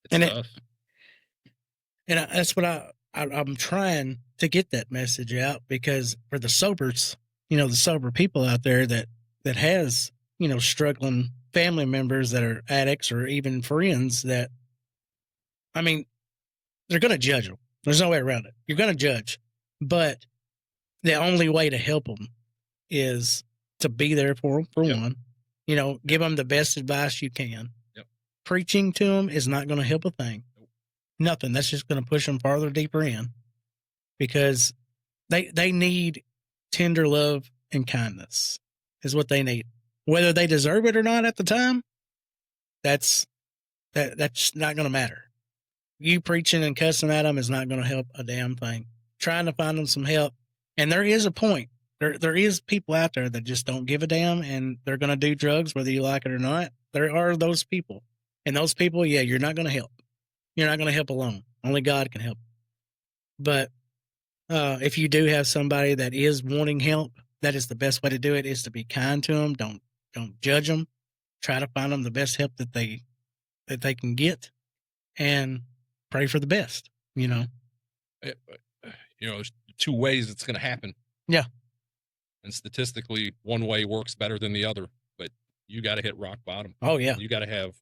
tough. And that's what I'm trying to get that message out because for the sobers, you know, the sober people out there that has, you know, struggling family members that are addicts or even friends that, I mean, they're going to judge them. There's no way around it. You're going to judge. But the only way to help them is to be there for them, for one. You know, give them the best advice you can. Preaching to them is not going to help a thing. Nothing. That's just going to push them farther, deeper in because they need tender love and kindness is what they need. Whether they deserve it or not at the time, that's not going to matter. You preaching and cussing at them is not going to help a damn thing. Trying to find them some help. And there is a point. There is people out there that just don't give a damn and they're going to do drugs whether you like it or not. There are those people. And those people, you're not going to help. You're not going to help alone. Only God can help. But if you do have somebody that is wanting help, that is the best way to do it is to be kind to them. Don't judge them. Try to find them the best help that they can get and pray for the best, you know. You know, there's two ways it's going to happen. Yeah. And statistically, one way works better than the other, but you got to hit rock bottom. Oh, yeah. You got to have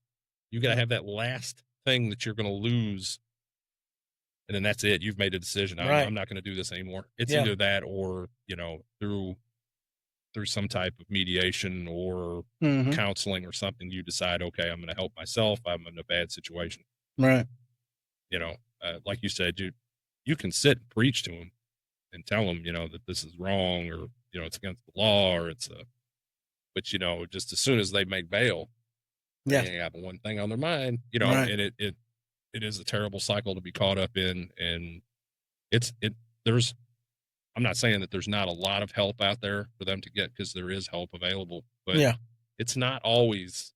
that last thing that you're going to lose. And then that's it. You've made a decision. I'm not going to do this anymore. It's either that or, you know, through some type of mediation or counseling or something, you decide, okay, I'm going to help myself. I'm in a bad situation. Right. You know, like you said, you can sit and preach to them and tell them, you know, that this is wrong or, you know, it's against the law or but, you know, just as soon as they make bail, they have one thing on their mind, you know, and it is a terrible cycle to be caught up in. And I'm not saying that there's not a lot of help out there for them to get because there is help available, but it's not always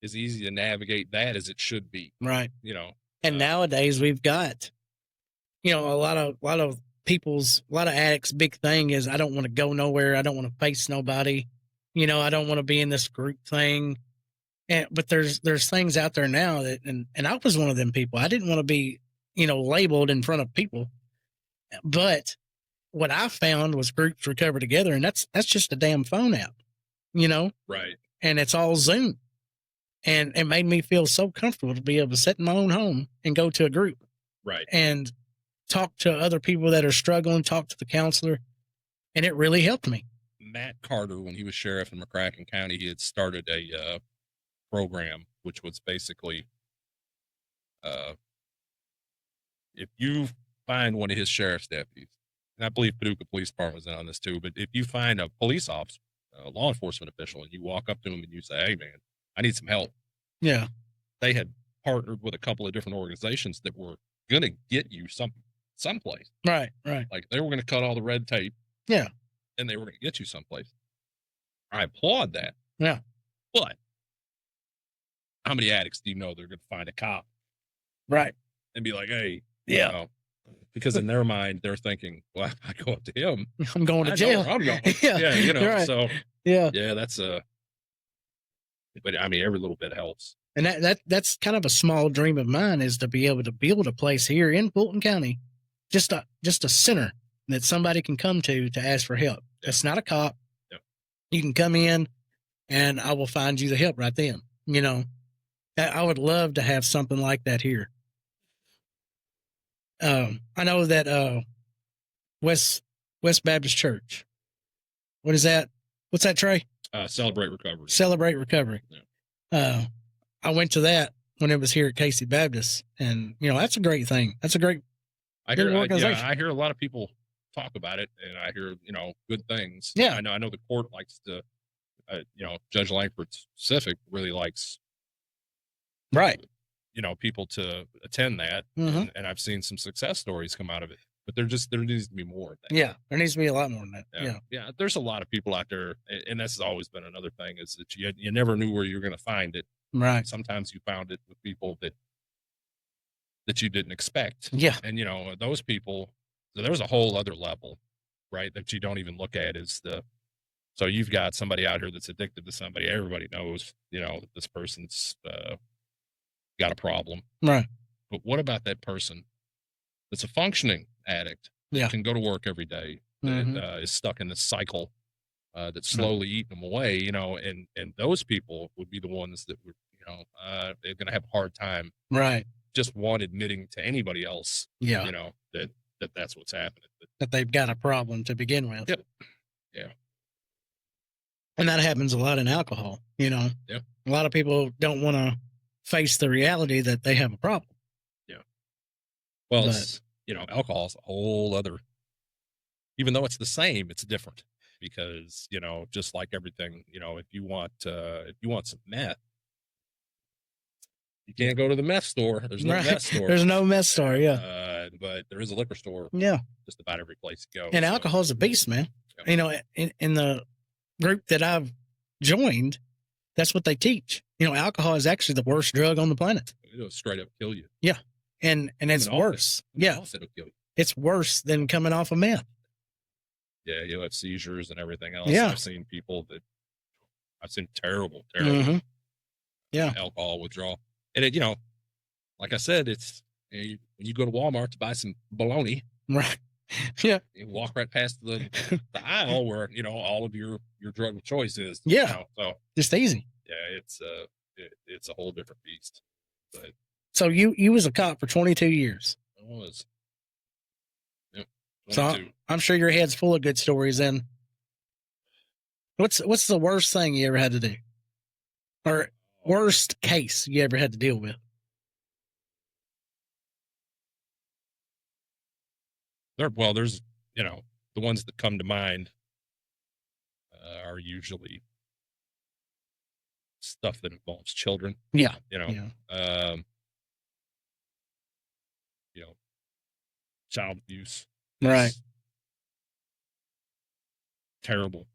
as easy to navigate that as it should be. Right. You know, and nowadays we've got, you know, a lot of addicts' big thing is I don't want to go nowhere. I don't want to face nobody. You know, I don't want to be in this group thing. But there's things out there now that, and I was one of them people. I didn't want to be, you know, labeled in front of people, but what I found was Groups Recover Together, and that's just a damn phone app, you know? Right. And it's all Zoom. And it made me feel so comfortable to be able to sit in my own home and go to a group. Right. And talk to other people that are struggling, talk to the counselor. And it really helped me. Matt Carter, when he was sheriff in McCracken County, he had started a program, which was basically, if you find one of his sheriff's deputies, and I believe Paducah Police Department was in on this too, but if you find a police officer, a law enforcement official, and you walk up to him and you say, "Hey, man, I need some help." Yeah. They had partnered with a couple of different organizations that were going to get you someplace. Right, right. Like they were going to cut all the red tape. Yeah. And they were going to get you someplace. I applaud that. Yeah. But how many addicts do you know they're going to find a cop? Right. And be like, "Hey." Yeah. You know, because in their mind, they're thinking, well, if I go up to him, I'm going to jail. I'm going. Yeah. Yeah. You know, right. So yeah, that's but I mean, every little bit helps. And that's kind of a small dream of mine, is to be able to build a place here in Fulton County, just a center that somebody can come to ask for help. Yeah. It's not a cop. Yeah. You can come in and I will find you the help right then. You know, I would love to have something like that here. I know that West Baptist Church. What is that? What's that, Trey? Celebrate Recovery. Celebrate Recovery. Yeah. I went to that when it was here at Casey Baptist, and you know that's a great thing. That's a great. I hear a lot of people talk about it, and I hear good things. Yeah, I know the court likes to, Judge Langford specific really likes, right? People to attend that, mm-hmm. and I've seen some success stories come out of it. But there needs to be more of that. Yeah, there needs to be a lot more than that. Yeah. There's a lot of people out there, and that's always been another thing, is that you never knew where you were going to find it. Right. Sometimes you found it with people that you didn't expect. Yeah. And those people, there's a whole other level, right, that you don't even look at. So you've got somebody out here that's addicted to somebody. Everybody knows, that this person's got a problem. Right. But what about that person that's a functioning addict? Yeah. Can go to work every day, mm-hmm. and is stuck in this cycle that's slowly eating them away, and those people would be the ones that would, they're going to have a hard time. Right. Just one admitting to anybody else, yeah, that's what's happening. That they've got a problem to begin with. Yep. Yeah. And that happens a lot in alcohol, Yeah. A lot of people don't want to face the reality that they have a problem. Yeah. Well, alcohol is a whole other, even though it's the same, it's different, because, just like everything, if you want some meth, you can't go to the meth store. There's no meth store. There's no meth store. Yeah. But there is a liquor store. Yeah. Just about every place you go. And alcohol is a beast, man. Yeah. In the group that I've joined, that's what they teach. Alcohol is actually the worst drug on the planet. It'll straight up kill you. Yeah. And it's worse. Yeah. It'll kill you. It's worse than coming off of meth. Yeah. You'll have seizures and everything else. Yeah. I've seen terrible, mm-hmm. alcohol withdrawal. And it, like I said, it's when you go to Walmart to buy some bologna, right? Yeah, you walk right past the aisle where all of your drug of choice is. Yeah, so just easy. Yeah, it's a whole different beast. But so you was a cop for 22 years. I was. Yep. So I'm sure your head's full of good stories. Then what's the worst thing you ever had to do, or worst case you ever had to deal with? There's the ones that come to mind are usually stuff that involves children. Yeah. Child abuse. Right. Terrible.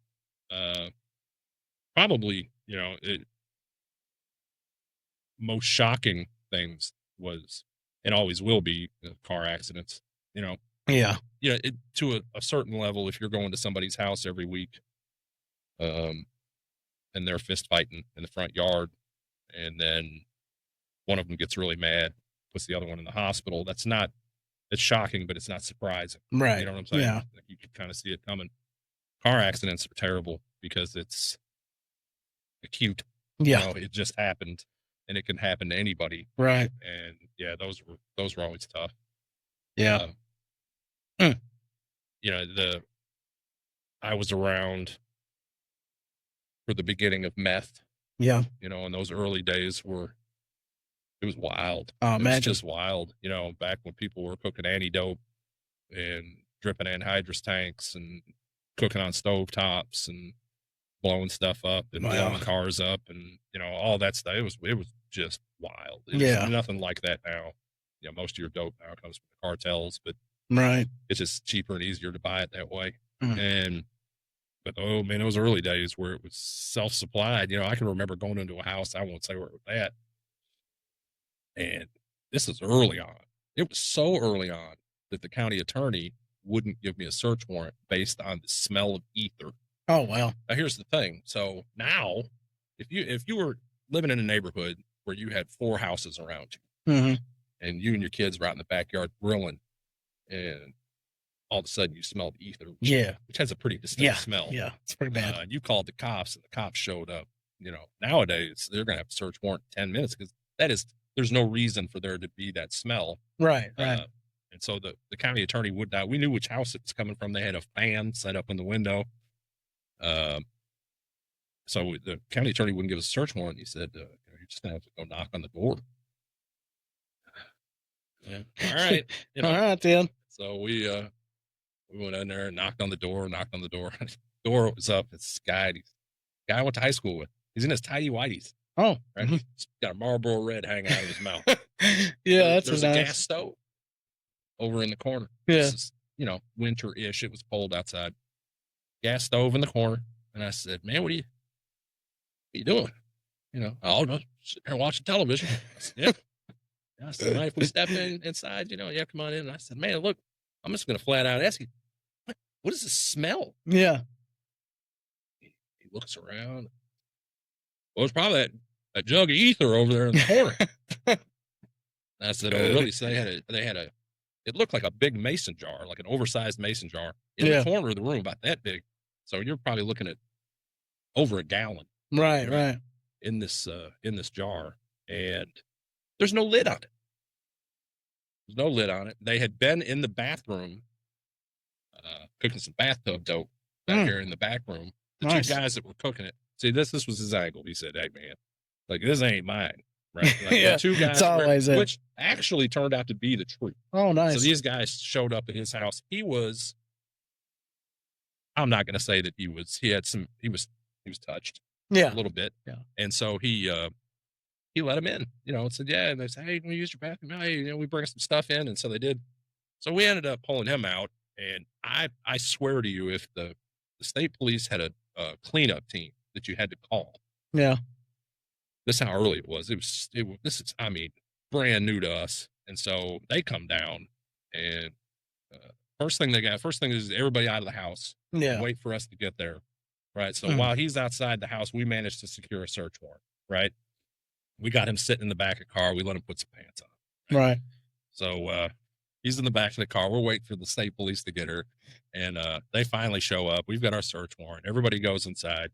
Probably, most shocking things was, and always will be, car accidents. Yeah. To a certain level, if you're going to somebody's house every week, and they're fist fighting in the front yard, and then one of them gets really mad, puts the other one in the hospital. That's not it's shocking, but it's not surprising. Right. You know what I'm saying? Yeah. Like you can kind of see it coming. Car accidents are terrible because it's acute. Yeah. You know, it just happened, and it can happen to anybody. Right. And yeah, those were always tough. Yeah. You know, I was around for the beginning of meth. Yeah. You know, and those early days it was wild. Oh, it imagine. was just wild. You know, back when people were cooking antidote and dripping anhydrous tanks and cooking on stove tops and blowing stuff up and blowing cars up and, you know, all that stuff. It was just wild. There's nothing like that now. You know, most of your dope now comes from the cartels, but it's just cheaper and easier to buy it that way. But oh man, those early days where it was self-supplied, you know, I can remember going into a house, I won't say where it was at. And this is early on. It was so early on that the county attorney wouldn't give me a search warrant based on the smell of ether. Oh, well. Now here's the thing. So now if you were living in a neighborhood where you had 4 houses around you and you and your kids were out in the backyard grilling and all of a sudden you smelled ether, which has a pretty distinct smell. Yeah, it's pretty bad. You called the cops and the cops showed up. You know, nowadays they're going to have a search warrant in 10 minutes because there's no reason for there to be that smell. Right. And so the county attorney would not, we knew which house it was coming from. They had a fan set up in the window. So the county attorney wouldn't give us a search warrant. He said, you're just going to have to go knock on the door. Yeah. All right. You know, all right, then. So we went in there and knocked on the door. Door was up. It's this guy I went to high school with. He's in his tidy whities. Oh, right. He's got a Marlboro Red hanging out of his mouth. There's a gas stove over in the corner. Yeah. This is, you know, winter-ish. It was cold outside. Gas stove in the corner. And I said, man, what are you doing? You know, I'll just sit there watching television. I said, yeah. I said, if we step inside, you know, yeah, come on in. And I said, man, look, I'm just going to flat out ask you, what does this smell? Yeah. He looks around. Well, it's probably that jug of ether over there in the corner. I said, oh, really? So they had a, it looked like a big mason jar, like an oversized mason jar in the corner of the room, about that big. So you're probably looking at over a gallon. Right. In this jar. And there's no lid on it. There's no lid on it. They had been in the bathroom cooking some bathtub dope back here in the back room. The 2 guys that were cooking it. See, this was his angle. He said, hey, man, like, this ain't mine. Right? Like, yeah, the 2 guys it's always which actually turned out to be the truth. Oh, nice. So these guys showed up at his house. He was, I'm not going to say that he was touched. Yeah. A little bit. Yeah. And so he let him in, you know, and said, yeah. And they said, hey, can we use your bathroom? Hey, you know, we bring some stuff in. And so they did. So we ended up pulling him out. And I swear to you, if the state police had a cleanup team that you had to call. Yeah. This is how early it was. This is, I mean, brand new to us. And so they come down and first thing is everybody out of the house. Yeah. Wait for us to get there. Right. So while he's outside the house, we managed to secure a search warrant. Right. We got him sitting in the back of the car. We let him put some pants on. Right. So he's in the back of the car. We're waiting for the state police to get her. And they finally show up. We've got our search warrant. Everybody goes inside.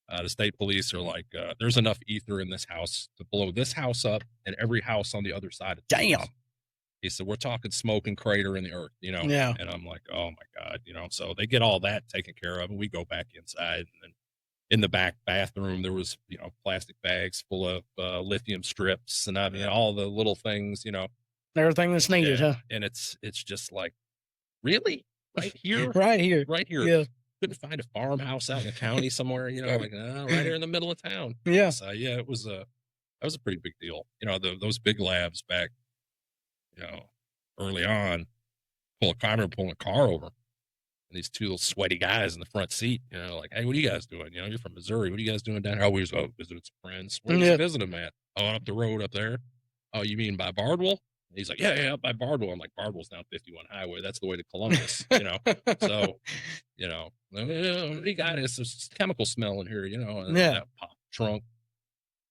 The state police are like, there's enough ether in this house to blow this house up and every house on the other side of the Damn. house. He said, we're talking smoke and crater in the earth, you know? Yeah. And I'm like, oh my God, you know? So they get all that taken care of and we go back inside. And then in the back bathroom, there was, you know, plastic bags full of lithium strips and I mean, all the little things, you know. Everything that's needed, huh? And it's just like, really? Right here? Right here. Right here. Yeah. Couldn't find a farmhouse out in the county somewhere, you know, like right here in the middle of town. Yeah. So yeah, that was a pretty big deal. You know, those big labs back, you know, early on, I remember pulling a car over and these 2 little sweaty guys in the front seat, you know, like, hey, what are you guys doing? You know, you're from Missouri. What are you guys doing down here? Oh, we was visiting some friends. Where you visiting them at? Oh, up the road up there. Oh, you mean by Bardwell? And he's like, yeah, up by Bardwell. I'm like, Bardwell's down 51 Highway. That's the way to Columbus, you know? So, you know, we got this chemical smell in here, you know, and that pop trunk.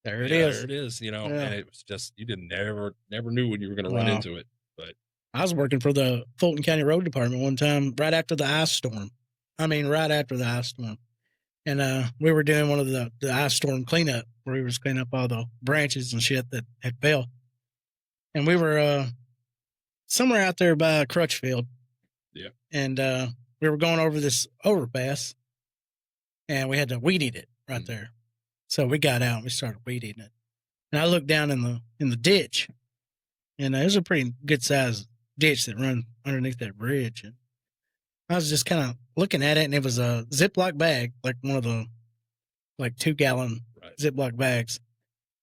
There it is. There it is, you know, and it was just, you never knew when you were going to run into it. But I was working for the Fulton County Road Department one time, right after the ice storm. Right after the ice storm. And we were doing one of the ice storm cleanup, where we were just cleaning up all the branches and shit that had fell. And we were somewhere out there by Crutchfield. Yeah. And we were going over this overpass, and we had to weed eat it right there. So we got out and we started weed eating it. And I looked down in the ditch, and it was a pretty good sized ditch that run underneath that bridge. And I was just kind of looking at it, and it was a Ziploc bag, like one of the 2-gallon Ziploc bags,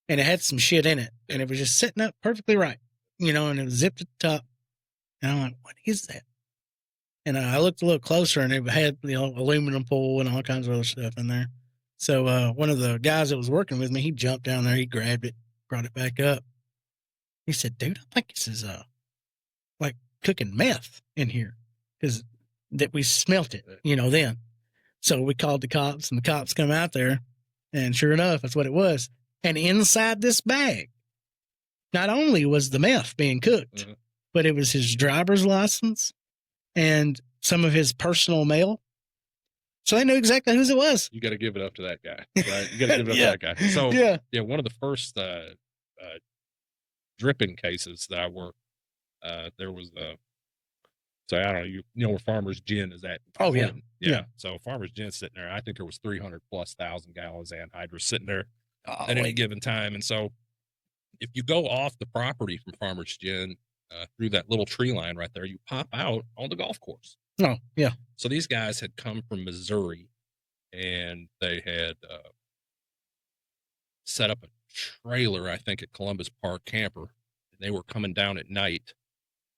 and it had some shit in it, and it was just sitting up perfectly right, and it was zipped at the top. And I'm like, what is that? And I looked a little closer, and it had aluminum foil and all kinds of other stuff in there. So one of the guys that was working with me, he jumped down there, he grabbed it, brought it back up. He said, dude, I think this is like cooking meth in here, because that we smelt it, then. So we called the cops, and the cops come out there, and sure enough, that's what it was. And inside this bag, not only was the meth being cooked, but it was his driver's license and some of his personal mail. So they knew exactly whose it was. You got to give it up to that guy, right? You got to give it up to that guy. So yeah, one of the first dripping cases that I worked, there was so I don't know, you know where Farmer's Gin is at? Oh yeah. So Farmer's Gin sitting there. I think there was 300,000+ gallons of anhydrous sitting there at any given time. And so if you go off the property from Farmer's Gin through that little tree line right there, you pop out on the golf course. Oh yeah. So these guys had come from Missouri, and they had set up a trailer, I think, at Columbus Park Camper, and they were coming down at night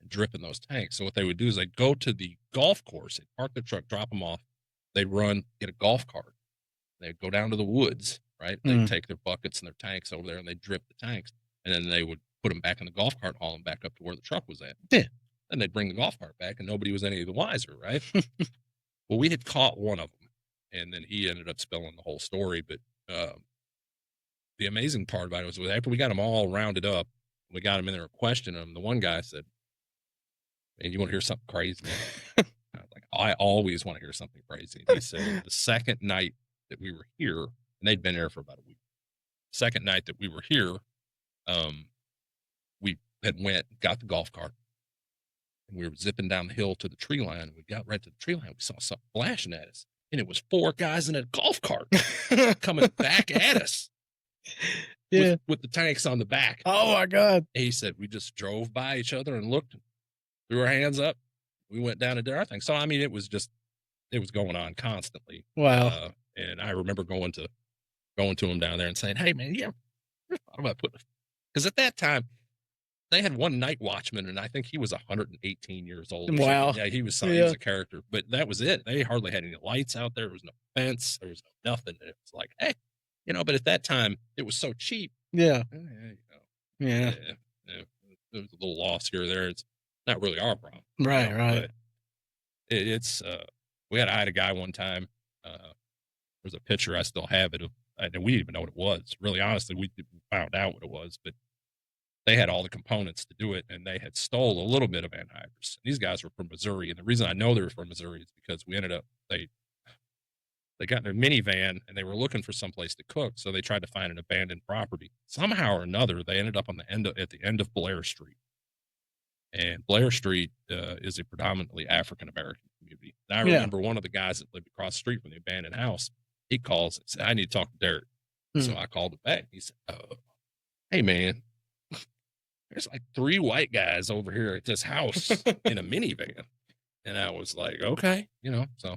and dripping those tanks. So what they would do is they'd go to the golf course, they'd park their truck, drop them off, they'd run, get a golf cart, they'd go down to the woods, right? They'd take their buckets and their tanks over there, and they'd drip the tanks, and then they would put them back in the golf cart, haul them back up to where the truck was at. Yeah. Then they'd bring the golf cart back, and nobody was any the wiser, right? Well, we had caught one of them, and then he ended up spilling the whole story. But the amazing part about it was after we got them all rounded up, we got them in there questioning them. The one guy said, "Man, you want to hear something crazy?" I was like, "I always want to hear something crazy." And he said, the second night that we were here, and they'd been there for about a week. Second night that we were here, we had got the golf cart, and we were zipping down the hill to the tree line. And we got right to the tree line. We saw something flashing at us, and it was 4 guys in a golf cart coming back at us. Yeah. With the tanks on the back. Oh my God. And he said, we just drove by each other and looked, threw our hands up. We went down and did our thing. So, I mean, it was going on constantly. Wow. And I remember going to him down there and saying, "Hey man, yeah, thought about putting," because at that time they had one night watchman, and I think he was 118 years old. Wow. Yeah, he was a character, but that was it. They hardly had any lights out there. There was no fence. There was no nothing. And it was like, hey, but at that time it was so cheap. Yeah. Yeah. There was a little loss here or there. It's not really our problem. Right. Right. It's I had a guy one time. There's a picture, I still have it, and we didn't even know what it was. Really, honestly, we found out what it was, but they had all the components to do it, and they had stole a little bit of anhydrous. These guys were from Missouri, and the reason I know they were from Missouri is because we ended up, they got in their minivan, and they were looking for someplace to cook, so they tried to find an abandoned property. Somehow or another, they ended up at the end of Blair Street. And Blair Street is a predominantly African-American community. And I remember one of the guys that lived across the street from the abandoned house, he calls and said, "I need to talk to Derek." So I called him back. He said, "Hey, man, there's like 3 white guys over here at this house in a minivan." And I was like, okay, so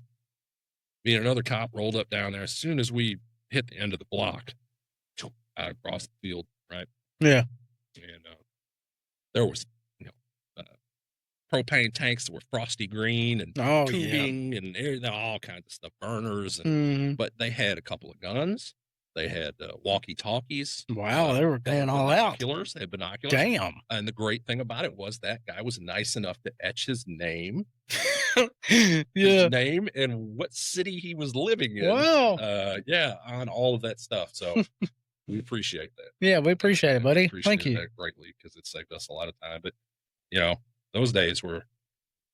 me and another cop rolled up down there. As soon as we hit the end of the block, out across the field, right? Yeah. And there was propane tanks that were frosty green and tubing and all kinds of stuff, burners. And, But they had a couple of guns. They had walkie-talkies. Wow, they were going all out. They had binoculars. Damn. And the great thing about it was that guy was nice enough to etch his name. His name and what city he was living in. Wow. On all of that stuff. So we appreciate that. Yeah, we appreciate it, buddy. Thank you. That greatly, because it saved us a lot of time. But, those days it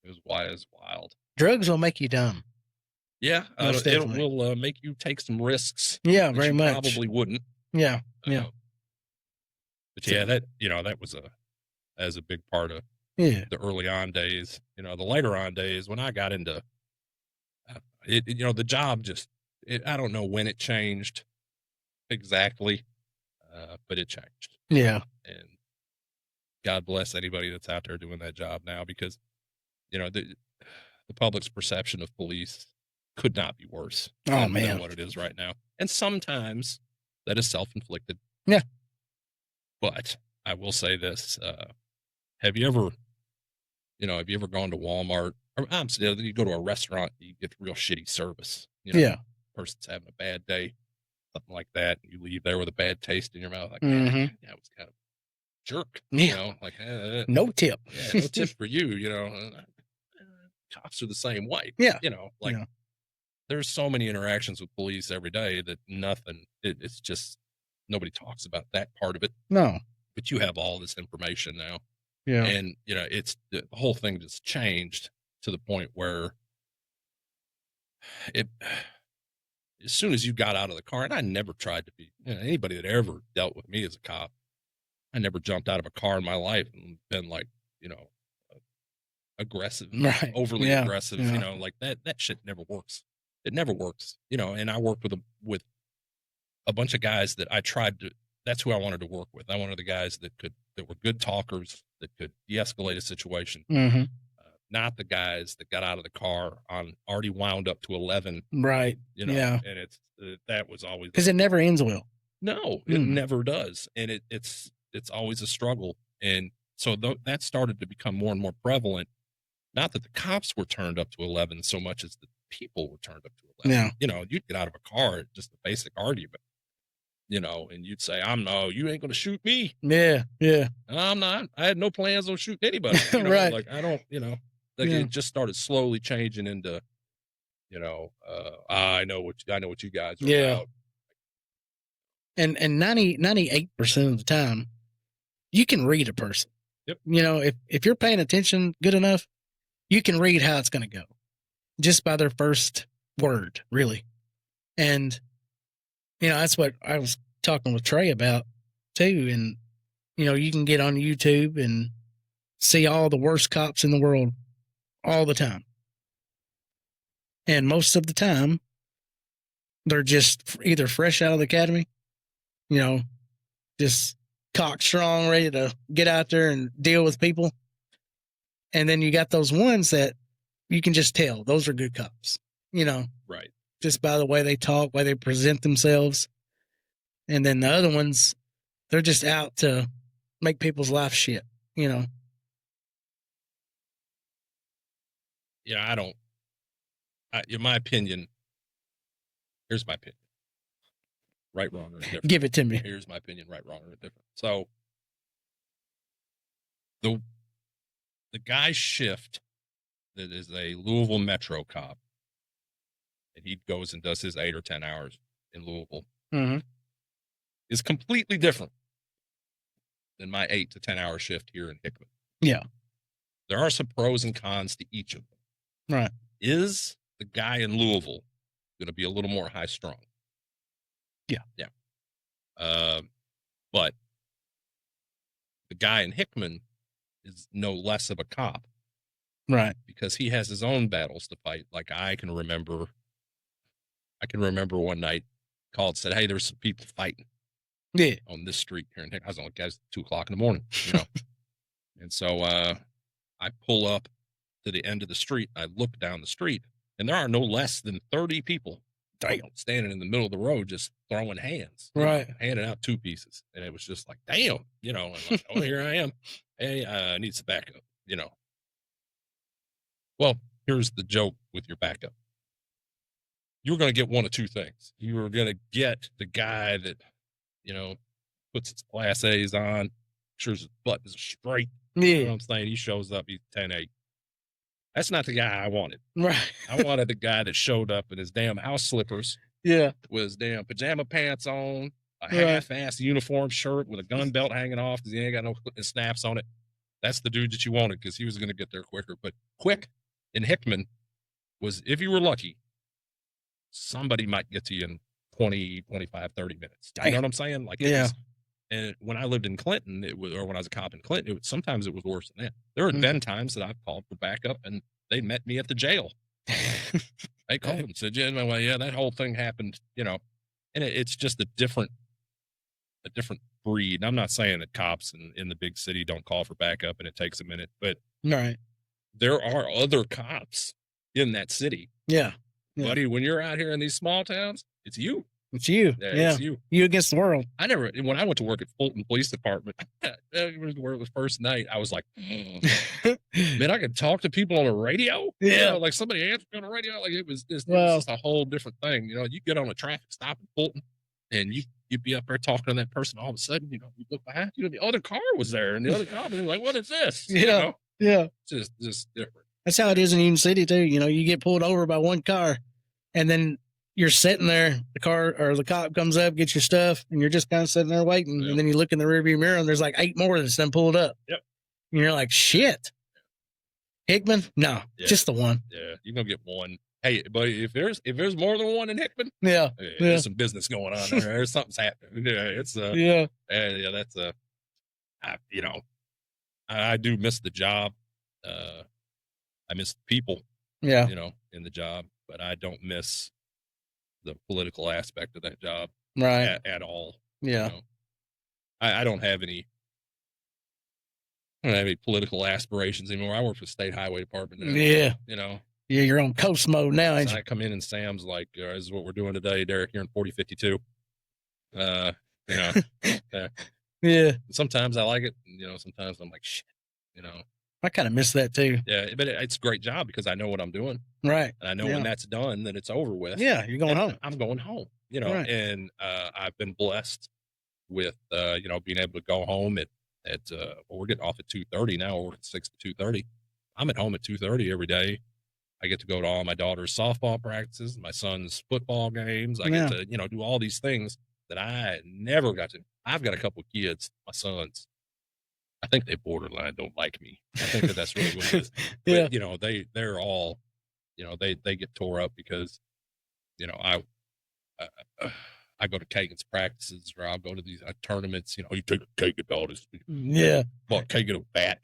was wild. Drugs will make you dumb. Yeah, it will make you take some risks. Yeah, very much. Probably wouldn't. Yeah, but yeah, that was a big part of the early on days. The later on days when I got into it, the job I don't know when it changed exactly, but it changed. Yeah, and God bless anybody that's out there doing that job now, because the public's perception of police could not be worse than what it is right now. And sometimes that is self-inflicted. Yeah. But I will say this, have you ever gone to Walmart, or you go to a restaurant, you get real shitty service. Person's having a bad day, something like that. You leave there with a bad taste in your mouth. Like, that was kind of jerk. No tip. Yeah, no tip for you, cops are the same way. Yeah. There's so many interactions with police every day that it's just nobody talks about that part of it. No. But you have all this information now. Yeah. And, it's the whole thing just changed to the point where as soon as you got out of the car, and I never tried to be, anybody that ever dealt with me as a cop, I never jumped out of a car in my life and been like, aggressive, right. Overly aggressive, like that shit never works. It never works, and I worked with a bunch of guys that that's who I wanted to work with. I wanted the guys that were good talkers, that could de-escalate a situation. Mm-hmm. Not the guys that got out of the car already wound up to 11. Right. Yeah. And that was always, because it never ends well. No, it never does. And it's always a struggle. And so that started to become more and more prevalent. Not that the cops were turned up to 11 so much as the people were turned up to 11. Yeah. You'd get out of a car, just a basic argument, and you'd say, you ain't going to shoot me. Yeah. Yeah. I'm not. I had no plans on shooting anybody. Right. Like, I don't, it just started slowly changing into, I know what you guys are about. And 98% of the time, you can read a person. Yep. If you're paying attention good enough, you can read how it's going to go just by their first word, really. And, that's what I was talking with Trey about too. And, you can get on YouTube and see all the worst cops in the world all the time. And most of the time, they're just either fresh out of the academy, just cock strong, ready to get out there and deal with people. And then you got those ones that you can just tell those are good cops, right. Just by the way they talk, way they present themselves. And then the other ones, they're just out to make people's life shit, Yeah, in my opinion, here's my opinion. Right, wrong, or indifferent. Give it to me. Here's my opinion, right, wrong, or indifferent. So the guy's shift that is a Louisville Metro cop, and he goes and does his 8 or 10 hours in Louisville, is completely different than my 8 to 10 hour shift here in Hickman. Yeah. There are some pros and cons to each of them. Right. Is the guy in Louisville going to be a little more high strung? Yeah. Yeah. But the guy in Hickman is no less of a cop. Right. Because he has his own battles to fight. Like I can remember one night called, said, hey, there's some people fighting. Yeah. On this street here in Hickman. I was only guys 2:00 in the morning, And so I pull up to the end of the street. I look down the street, and there are no less than 30 people standing in the middle of the road just throwing hands. Right. Handing out 2 pieces. And it was just like, damn, I'm like, oh, here I am. Hey, I need some backup, Well, here's the joke with your backup. You're going to get one of 2 things. You are going to get the guy that, puts his Class A's on, sure his butt is straight. Yeah. You know what I'm saying? He shows up, he's 10-8. That's not the guy I wanted. Right. I wanted the guy that showed up in his damn house slippers. Yeah. With his damn pajama pants on, a half-assed uniform shirt with a gun belt hanging off because he ain't got no snaps on it. that's the dude that you wanted because he was going to get there quicker. But quick in Hickman was, if you were lucky, somebody might get to you in 20, 25, 30 minutes. You know what I'm saying? Like, and when I lived in Clinton, or when I was a cop in Clinton, sometimes it was worse than that. There had been times that I've called for backup and they met me at the jail. They called and said, yeah, that whole thing happened, and it's just a different breed. And I'm not saying that cops in the big city don't call for backup and it takes a minute, but there are other cops in that city. Yeah. Buddy, when you're out here in these small towns, it's you. It's you. Yeah. It's you. You against the world. When I went to work at Fulton Police Department, where it was first night, I was like, man, I could talk to people on the radio. Yeah. Like somebody answered on the radio. Like it was just a whole different thing. You get on a traffic stop in Fulton and you'd be up there talking to that person. All of a sudden, you look behind you, the other car was there and the other cop was like, what is this? Yeah. Yeah. It's just different. That's how it is in Union City too. You get pulled over by one car and then you're sitting there, the car or the cop comes up, gets your stuff, and you're just kind of sitting there waiting. Yep. And then you look in the rearview mirror and there's like 8 more that's then pulled up. Yep. And you're like, shit. Hickman? No, just the one. Yeah, you're going to get one. Hey, but if there's more than one in Hickman, there's some business going on there. There's something's happening. Yeah, it's that's I do miss the job. I miss the people. Yeah, in the job, but I don't miss the political aspect of that job, right? At all. Yeah, I don't have any political aspirations anymore. I work for the state highway department now. Yeah, yeah, you're on coast mode now. Ain't you? I come in and Sam's like, "This is what we're doing today, Derek. You're in 4052." Yeah. Sometimes I like it. Sometimes I'm like, shit. I kind of miss that too. Yeah, but it's a great job because I know what I'm doing. Right. And I know when that's done, then it's over with. Yeah, you're going home. I'm going home, right. And I've been blessed with, being able to go home at we're getting off at 2:30 now. We're at 6 to 2:30. I'm at home at 2:30 every day. I get to go to all my daughter's softball practices, my son's football games. I get to, do all these things that I never got to. I've got a couple of kids, my sons. I think they borderline don't like me. I think that's really what it is. But, they're all, they get tore up because, I go to Kagan's practices or I'll go to these tournaments, you take a Kagan all this. Yeah. Bought Kagan a bat,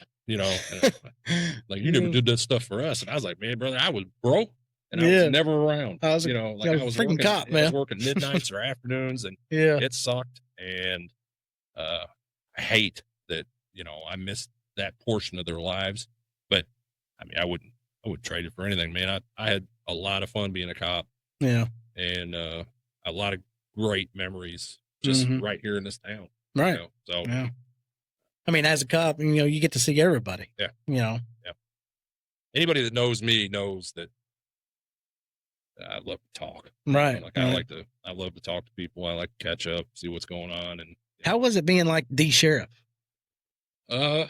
like you never did that stuff for us. And I was like, man, brother, I was broke and I was never around. I was freaking working, cop, man. I was working midnights or afternoons and it sucked. And I hate that, I missed that portion of their lives, but I wouldn't trade it for anything, man. I had a lot of fun being a cop. Yeah. And, a lot of great memories just right here in this town. Right. So, yeah. As a cop, you get to see everybody. Yeah. Yeah. Anybody that knows me knows that I love to talk. Right. I love to talk to people. I like to catch up, see what's going on. And how was it being like the sheriff? Yeah.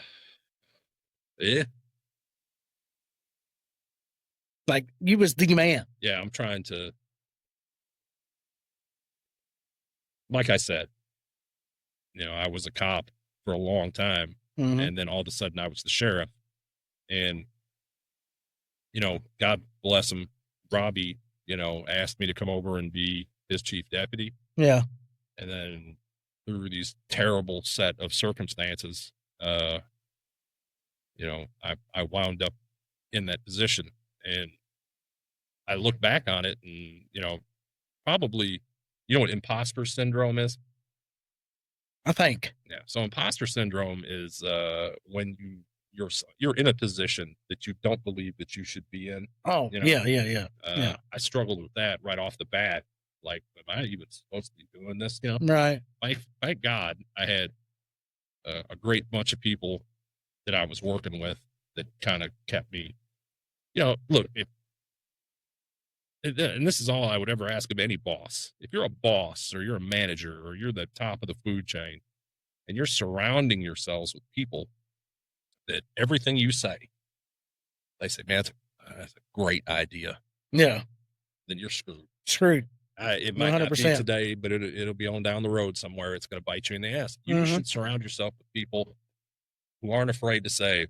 Like you was the man. Yeah, I'm trying to, like I said, I was a cop for a long time and then all of a sudden I was the sheriff and, God bless him, Robbie, asked me to come over and be his chief deputy. Yeah. And then through these terrible set of circumstances, I wound up in that position and I look back on it and, probably, what imposter syndrome is? I think. Yeah. So imposter syndrome is, when you're in a position that you don't believe that you should be in. Oh, yeah. I struggled with that right off the bat. Like, am I even supposed to be doing this? Right. Thank God I had a great bunch of people that I was working with that kind of kept me, look, and this is all I would ever ask of any boss. If you're a boss or you're a manager or you're the top of the food chain and you're surrounding yourselves with people that everything you say, they say, man, that's a great idea. Yeah. Then you're screwed. Screwed. It might 100%. Not be today, but it'll be on down the road somewhere. It's going to bite you in the ass. You should surround yourself with people who aren't afraid to say,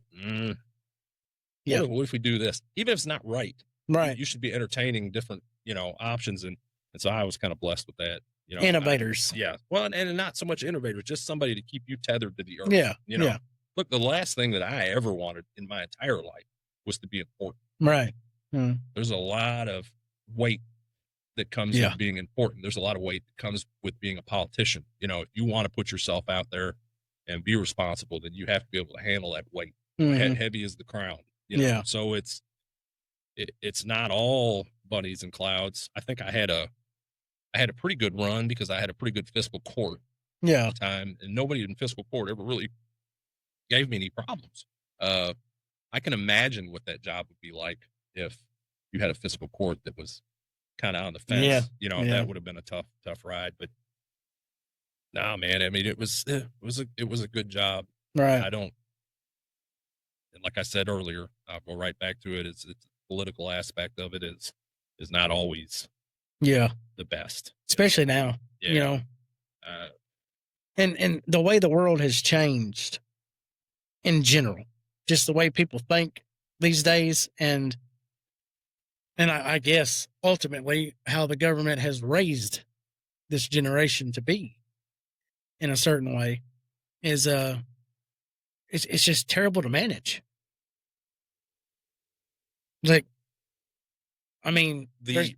what if we do this? Even if it's not right, you should be entertaining different, options. And so I was kind of blessed with that. Innovators. Well, and not so much innovators, just somebody to keep you tethered to the earth. Yeah. Look, the last thing that I ever wanted in my entire life was to be important. Right. There's a lot of weight that comes with being important. There's a lot of weight that comes with being a politician. If you want to put yourself out there and be responsible, then you have to be able to handle that weight. Heavy as the crown. So it's not all bunnies and clouds. I think I had a pretty good run because I had a pretty good fiscal court at the time, and nobody in fiscal court ever really gave me any problems. I can imagine what that job would be like if you had a fiscal court that was kind of on the fence. That would have been a tough ride. But nah, man, I mean, it was a good job. Right. And like I said earlier, I'll go right back to it. It's the political aspect of it is not always the best, especially now. And the way the world has changed in general, just the way people think these days, and I guess ultimately how the government has raised this generation to be in a certain way is it's just terrible to manage. Like, I mean, the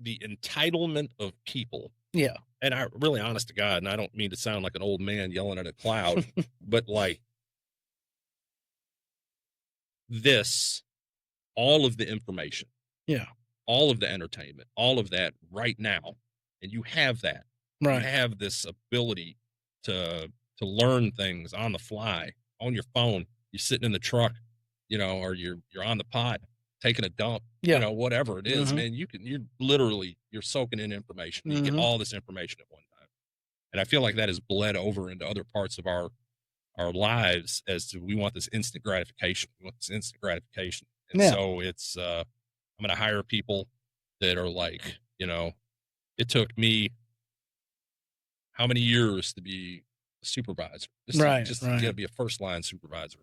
entitlement of people. Yeah. And I really, honest to God, and I don't mean to sound like an old man yelling at a cloud, but like all of the information, all of the entertainment, all of that right now, and you have that. Right. You have this ability to learn things on the fly on your phone. You're sitting in the truck, or you're on the pod taking a dump, whatever it is, man. You're soaking in information. You get all this information at one time, and I feel like that has bled over into other parts of our lives as to we want this instant gratification. And so it's I'm going to hire people that are like, it took me how many years to be a supervisor, just to be a first line supervisor.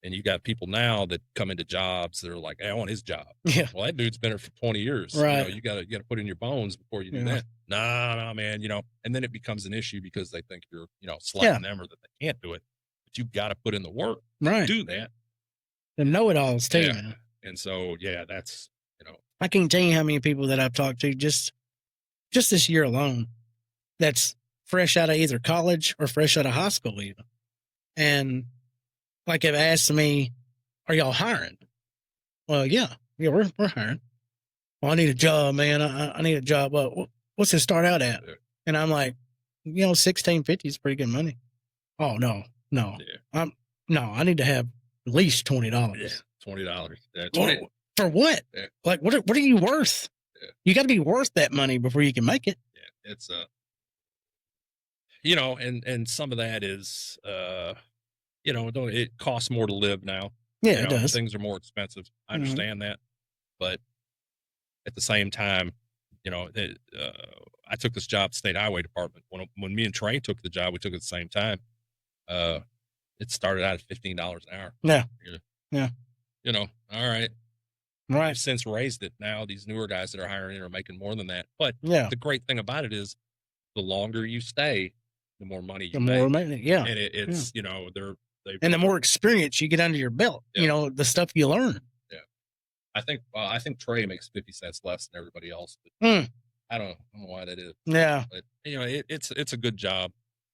And you got people now that come into jobs that are like, hey, I want his job. Yeah. Well, that dude's been there for 20 years. Right. You got to put in your bones before you do that. Nah, man. And then it becomes an issue because they think you're, slacking them or that they can't do it. But you got to put in the work to do that. The know-it-alls too, man. And so, that's, I can't tell you how many people that I've talked to just this year alone that's fresh out of either college or fresh out of high school even. And like have asked me, are y'all hiring? Well, yeah, we're hiring. Well, I need a job, man. I need a job. Well, what's it start out at? Yeah. And I'm like, $16.50 is pretty good money. Oh, no. Yeah. I need to have at least $20. Yeah, $20. Yeah, $20. For what? Yeah. Like, what are you worth? Yeah. You got to be worth that money before you can make it. Yeah, it's and some of that is it costs more to live now. Yeah, it does. Things are more expensive. I understand that, but at the same time, I took this job at the State Highway Department. When me and Trey took the job, we took it at the same time. It started out at $15 an hour. Yeah. All right. Right. We've since raised it. Now these newer guys that are hiring are making more than that. But the great thing about it is the longer you stay, the more money you make. And it's, and the more experience you get under your belt, the stuff you learn. Yeah. I think Trey makes 50 cents less than everybody else. But I don't know why that is. Yeah. But, it's a good job.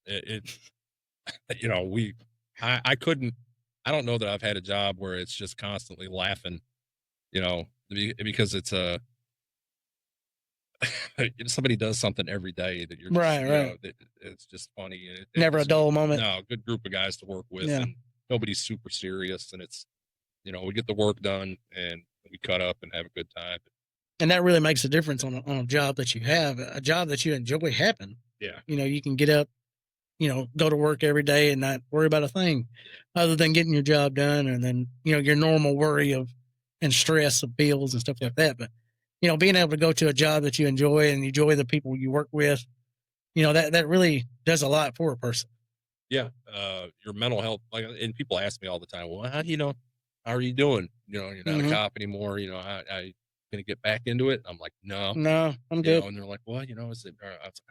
I don't know that I've had a job where it's just constantly laughing, because it's somebody does something every day that you're right. It's just funny. Never a dull moment. No, good group of guys to work with, and nobody's super serious, and it's, we get the work done and we cut up and have a good time. And that really makes a difference on a job that you have, a job that you enjoy having. Yeah. You can get up, go to work every day and not worry about a thing other than getting your job done. And then, your normal worry and stress of bills and stuff like that. But, being able to go to a job that you enjoy and enjoy the people you work with, that really does a lot for a person. Yeah. Your mental health, like, and people ask me all the time, well, how do you know, how are you doing? You know, you're not a cop anymore. You know, I gonna get back into it. I'm like, no, I'm good. And they're like, well, you know,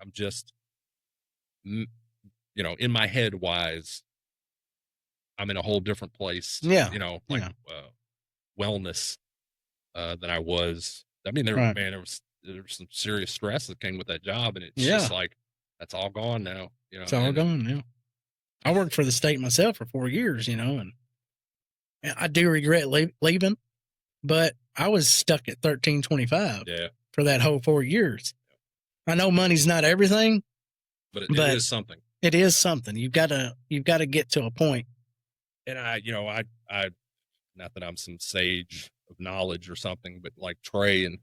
I'm just, you know, in my head wise, I'm in a whole different place. Yeah. You know, like wellness than I was. I mean, there was some serious stress that came with that job, and it's just like that's all gone now. You know, it's all gone now. I worked for the state myself for 4 years, you know, and I do regret leaving, but I was stuck at 1325 for that whole 4 years. I know money's not everything, but it is something. It is something. You've got to get to a point. And I not that I'm some sage of knowledge or something, but like Trey and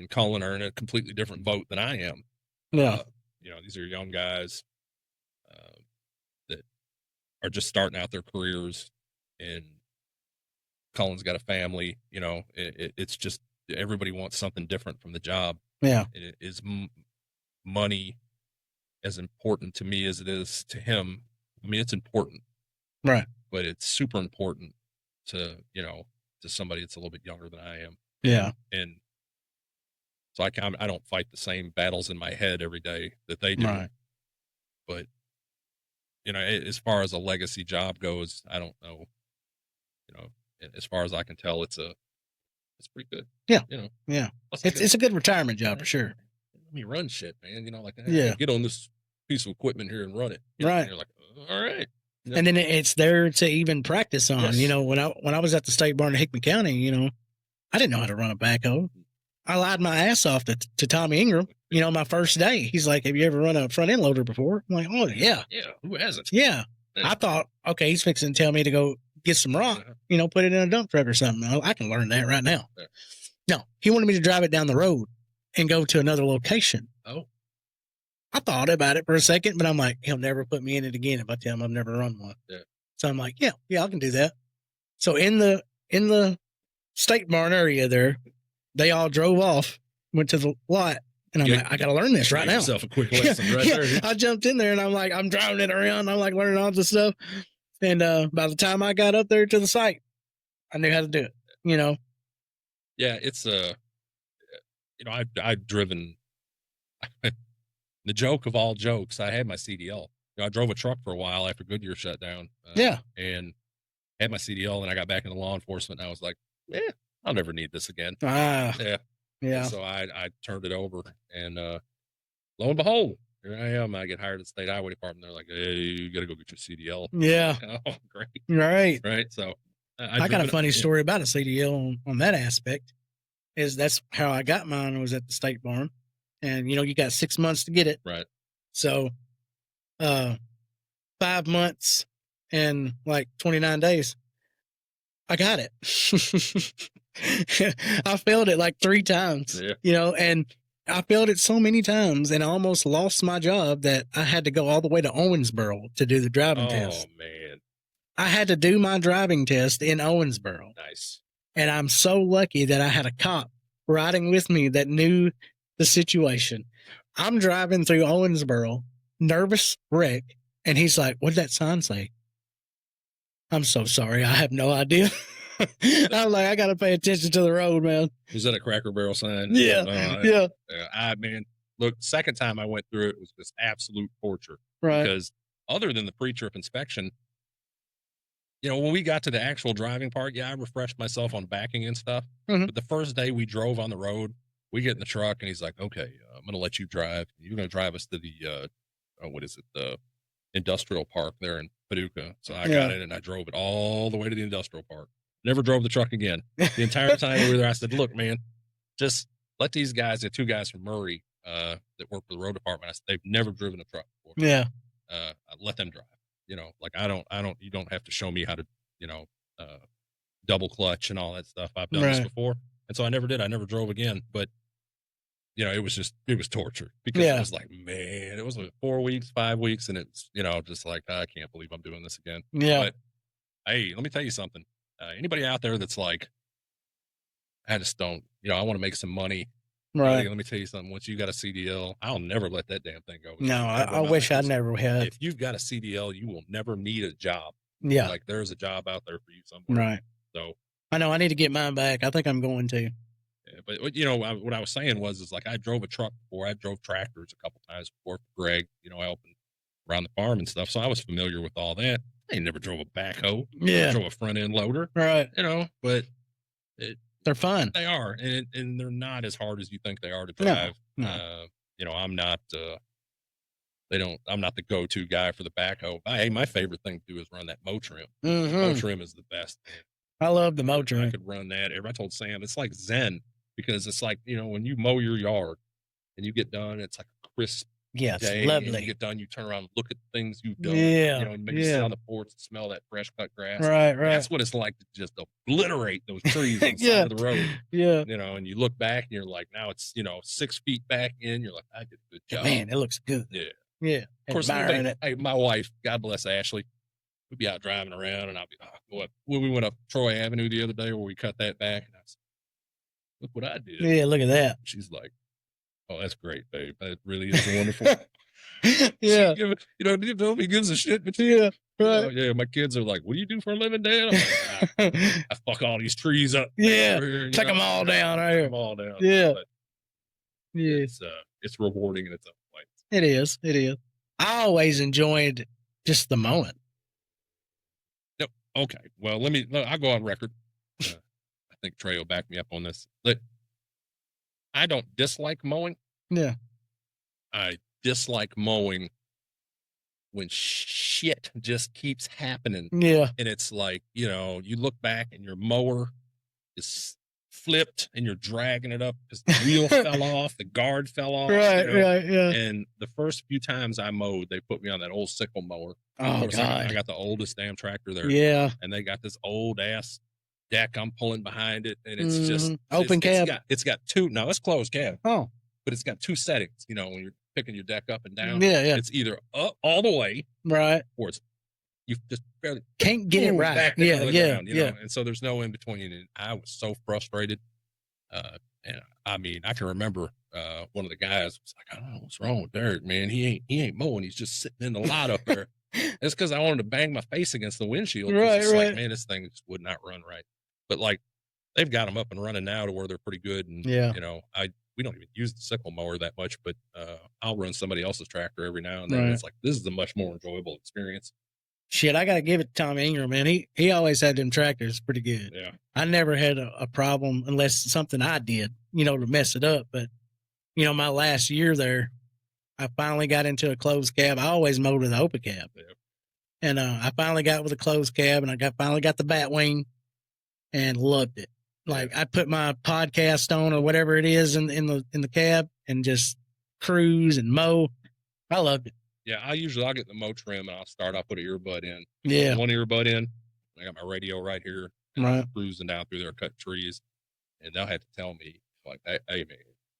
Cullen are in a completely different boat than I am. Yeah. You know, these are young guys that are just starting out their careers, and Cullen's got a family. You know, it's just everybody wants something different from the job. Yeah. And is money as important to me as it is to him? I mean, it's important, right? But it's super important to, you know, to somebody that's a little bit younger than I am. Yeah. And so I don't fight the same battles in my head every day that they do. Right. But, you know, as far as a legacy job goes, I don't know. You know, as far as I can tell, it's pretty good. Yeah. You know. Yeah. It's a good retirement job for sure. Let me run shit, man. You know, like, hey, get on this piece of equipment here and run it. Right. And you're like, all right. You know? And then it's there to even practice on. Yes. You know, when I was at the state barn in Hickman County, you know, I didn't know how to run a backhoe. I lied my ass off to Tommy Ingram. You know, my first day, he's like, "Have you ever run a front end loader before?" I'm like, "Oh yeah, yeah. Who hasn't?" Yeah. I thought, okay, he's fixing to tell me to go get some rock, you know, put it in a dump truck or something. I can learn that right now. Yeah. No, he wanted me to drive it down the road and go to another location. Oh. I thought about it for a second, but I'm like, he'll never put me in it again if I tell him I've never run one. Yeah. So I'm like, yeah, I can do that. So in the state barn area there, they all drove off, went to the lot, and I'm like, I got to learn this right now. Yourself a quick lesson right there. I jumped in there and I'm like, I'm driving it around. I'm like learning all this stuff. And by the time I got up there to the site, I knew how to do it, you know? Yeah, it's you know, I've driven the joke of all jokes. I had my CDL. You know, I drove a truck for a while after Goodyear shut down. And had my CDL, and I got back into law enforcement, and I was like, I'll never need this again. Yeah. And so I turned it over, and lo and behold, here I am. I get hired at the state highway department. They're like, hey, you got to go get your CDL. Yeah. Oh, great. Right. So I got a funny story about a CDL on that aspect. That's how I got mine. I was at the state barn, and you know, you got 6 months to get it. Right. So, 5 months and like 29 days, I got it. I failed it like 3 times, you know, and I failed it so many times and I almost lost my job that I had to go all the way to Owensboro to do the driving test. Oh, man. I had to do my driving test in Owensboro. Nice. And I'm so lucky that I had a cop riding with me that knew the situation. I'm driving through Owensboro, nervous wreck, and he's like, "What did that sign say?" I'm so sorry. I have no idea. I'm like, I got to pay attention to the road, man. Was that a Cracker Barrel sign? Yeah. Man, look, second time I went through it was just absolute torture. Right. Because other than the pre-trip inspection, you know, when we got to the actual driving part, I refreshed myself on backing and stuff. Mm-hmm. But the first day we drove on the road, we get in the truck and he's like, okay, I'm going to let you drive. You're going to drive us to the, the industrial park there in Paducah. So I got it and I drove it all the way to the industrial park. Never drove the truck again. The entire time we were there, I said, look, man, just let these guys, the 2 guys from Murray that work for the road department, I said, they've never driven a truck before. Yeah. Let them drive. You know, like you don't have to show me how to, you know, double clutch and all that stuff. I've done this before. And so I never did. I never drove again. But, you know, it was torture because it was like, man, it was like 4 weeks, 5 weeks. And it's, you know, just like, I can't believe I'm doing this again. Yeah. But hey, let me tell you something. Anybody out there that's like, I just don't, you know, I want to make some money. Right. Let me tell you something. Once you got a CDL, I'll never let that damn thing go. No, I wish I never had. If you've got a CDL, you will never need a job. Yeah. Like there's a job out there for you somewhere. Right. So I know I need to get mine back. I think I'm going to. Yeah, but you know, what I was saying was I drove a truck before. I drove tractors a couple times before for Greg, you know, helping around the farm and stuff. So I was familiar with all that. I never drove a backhoe. Yeah. I drove a front end loader. Right. You know, but they're fun. They are, and they're not as hard as you think they are to drive. No. You know, I'm not. I'm not the go-to guy for the backhoe. My favorite thing to do is run that mow trim. Mm-hmm. Mow trim is the best. I love the mow trim. I could run that. I told Sam it's like Zen because it's like, you know, when you mow your yard and you get done, it's like a crisp day. Lovely. You get done, you turn around and look at the things you've done. Yeah. You know, maybe sit on the porch and smell that fresh cut grass. Right. That's what it's like to just obliterate those trees on the side of the road. Yeah. You know, and you look back and you're like, now it's, you know, 6 feet back in. You're like, I did a good job. Man, it looks good. Yeah. Yeah. Of course, my wife, God bless Ashley, we'd be out driving around and I'd be, when we went up Troy Avenue the other day where we cut that back, and I said, look what I did. Yeah, look at that. She's like, oh, that's great, babe. That really is wonderful. Yeah. You know, nobody gives a shit, but yeah, right. Yeah, my kids are like, what do you do for a living, Dad? I'm like, I fuck all these trees up. Yeah. Here, take them all down right here. Take them all down. Yeah. But yeah. It's rewarding in its own way. It is. It is. I always enjoyed just the mowing. Okay. Well, I'll go on record. I think Trey will back me up on this. I don't dislike mowing. Yeah. I dislike mowing when shit just keeps happening. Yeah. And it's like, you know, you look back and your mower is flipped and you're dragging it up because the wheel fell off, the guard fell off. Right, you know? Right, yeah. And the first few times I mowed, they put me on that old sickle mower. Oh, God. I got the oldest damn tractor there. Yeah. And they got this old ass deck. I'm pulling behind it, and it's just open cab. It's got two. No, it's closed cab. Oh, but it's got two settings. You know, when you're picking your deck up and down. Yeah, yeah. It's either up all the way, right, or it's you just barely can't get it right. Back yeah, ground, you know? And so there's no in between. And I was so frustrated. And I mean, I can remember one of the guys was like, I don't know what's wrong with Derek, man. He ain't mowing. He's just sitting in the lot up there. It's because I wanted to bang my face against the windshield. Right, it's right. Like, man, this thing just would not run right. But like, they've got them up and running now to where they're pretty good. And you know, we don't even use the sickle mower that much, but I'll run somebody else's tractor every now and then. Right. It's like, this is a much more enjoyable experience. Shit, I gotta give it to Tom Ingram, man. He always had them tractors pretty good. Yeah, I never had a problem unless something I did, you know, to mess it up. But you know, my last year there, I finally got into a closed cab. I always mowed with an open cab, and I finally got with a closed cab, and I finally got the bat wing, and loved it. Like I put my podcast on or whatever it is in the cab and just cruise and mow. I loved it. Yeah, I'll get the mow trim and I'll put an earbud in. Yeah. One earbud in. I got my radio right here. Right. Cruising down through there, cut trees. And they'll have to tell me, like, hey, man,